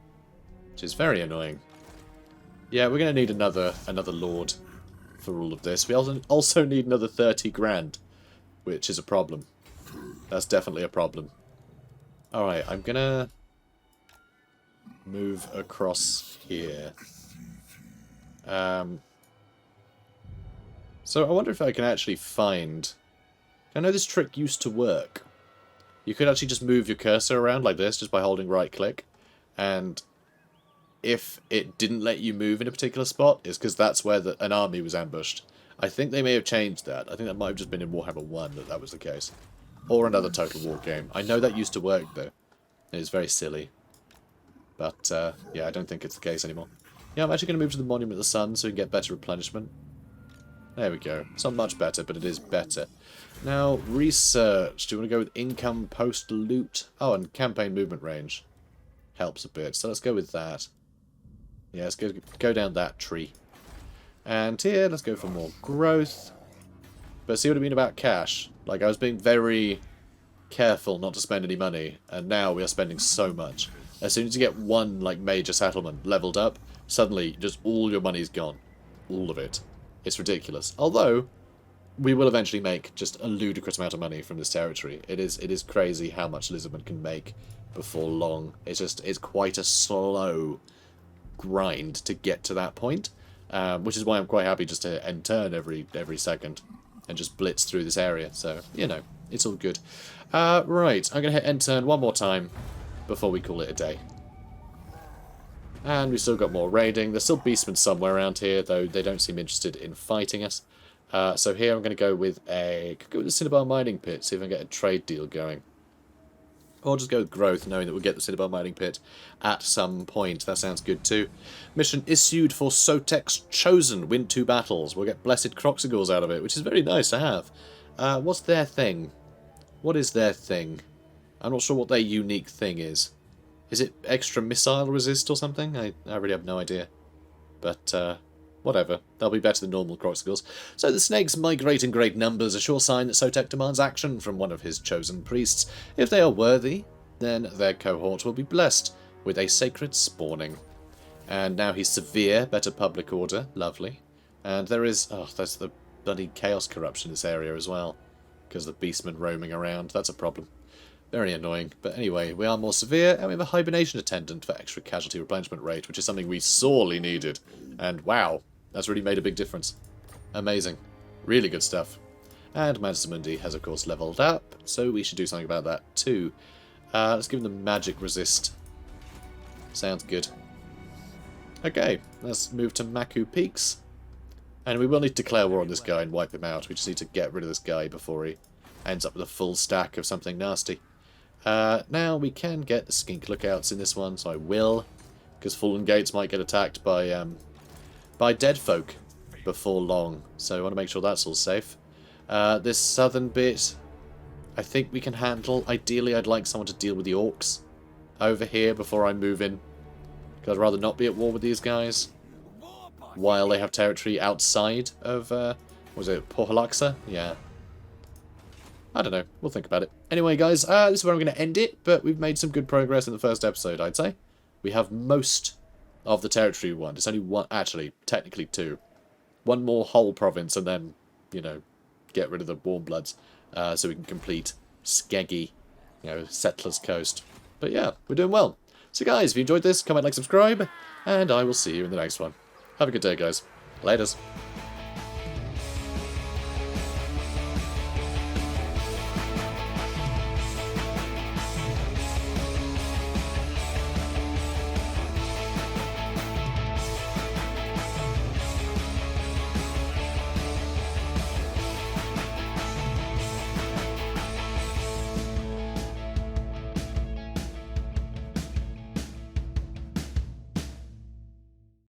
which is very annoying. Yeah, we're going to need another lord for all of this. We also need another 30 grand, which is a problem. That's definitely a problem. Alright, I'm going to move across here. So I wonder if I can actually find... I know this trick used to work. You could actually just move your cursor around like this just by holding right click. And if it didn't let you move in a particular spot, it's because that's where an army was ambushed. I think they may have changed that. I think that might have just been in Warhammer 1 that was the case. Or another Total War game. I know that used to work though. It's very silly. But yeah, I don't think it's the case anymore. Yeah, I'm actually going to move to the Monument of the Sun so we can get better replenishment. There we go. It's not much better, but it is better. Now, research. Do you want to go with income, post, loot? Oh, and campaign movement range. Helps a bit. So let's go with that. Yeah, let's go down that tree. And here, let's go for more growth. But see what I mean about cash? Like, I was being very careful not to spend any money, and now we are spending so much. As soon as you get one, like, major settlement leveled up, suddenly, just all your money's gone. All of it. It's ridiculous. Although, we will eventually make just a ludicrous amount of money from this territory. It is crazy how much Lizardmen can make before long. It's quite a slow grind to get to that point. Which is why I'm quite happy just to end turn every second. And just blitz through this area. So, you know, it's all good. Right, I'm going to hit end turn one more time before we call it a day. And we've still got more raiding. There's still Beastmen somewhere around here, though they don't seem interested in fighting us. So here I'm going to go with a Cinnabar mining pit, see if I can get a trade deal going. Or just go with growth, knowing that we'll get the Cinnabar mining pit at some point. That sounds good too. Mission issued for Sotek's Chosen. Win 2 battles. We'll get Blessed Croxigors out of it, which is very nice to have. What's their thing? What is their thing? I'm not sure what their unique thing is. Is it extra missile resist or something? I really have no idea. But, whatever. They'll be better than normal Croxigors. So the snakes migrate in great numbers, a sure sign that Sotek demands action from one of his chosen priests. If they are worthy, then their cohort will be blessed with a sacred spawning. And now he's severe, better public order, lovely. And there is, there's the bloody chaos corruption in this area as well. Because the beastmen roaming around, that's a problem. Very annoying. But anyway, we are more severe, and we have a hibernation attendant for extra casualty replenishment rate, which is something we sorely needed. And wow, that's really made a big difference. Amazing. Really good stuff. And Mazdamundi has, of course, leveled up, so we should do something about that too. Let's give him the magic resist. Sounds good. Okay, let's move to Maku Peaks. And we will need to declare war on this guy and wipe him out. We just need to get rid of this guy before he ends up with a full stack of something nasty. Now we can get the skink lookouts in this one, so I will. Because Fallen Gates might get attacked by dead folk before long. So I want to make sure that's all safe. This southern bit, I think we can handle. Ideally, I'd like someone to deal with the orcs over here before I move in. Because I'd rather not be at war with these guys while they have territory outside of, was it Pohalaxa? Yeah. I don't know. We'll think about it. Anyway, guys, this is where I'm going to end it, but we've made some good progress in the first episode, I'd say. We have most of the territory we want. It's only one, actually, technically 2. One more whole province, and then, you know, get rid of the warm bloods, so we can complete Skeggi, you know, Settlers Coast. But yeah, we're doing well. So guys, if you enjoyed this, comment, like, subscribe, and I will see you in the next one. Have a good day, guys. Laters.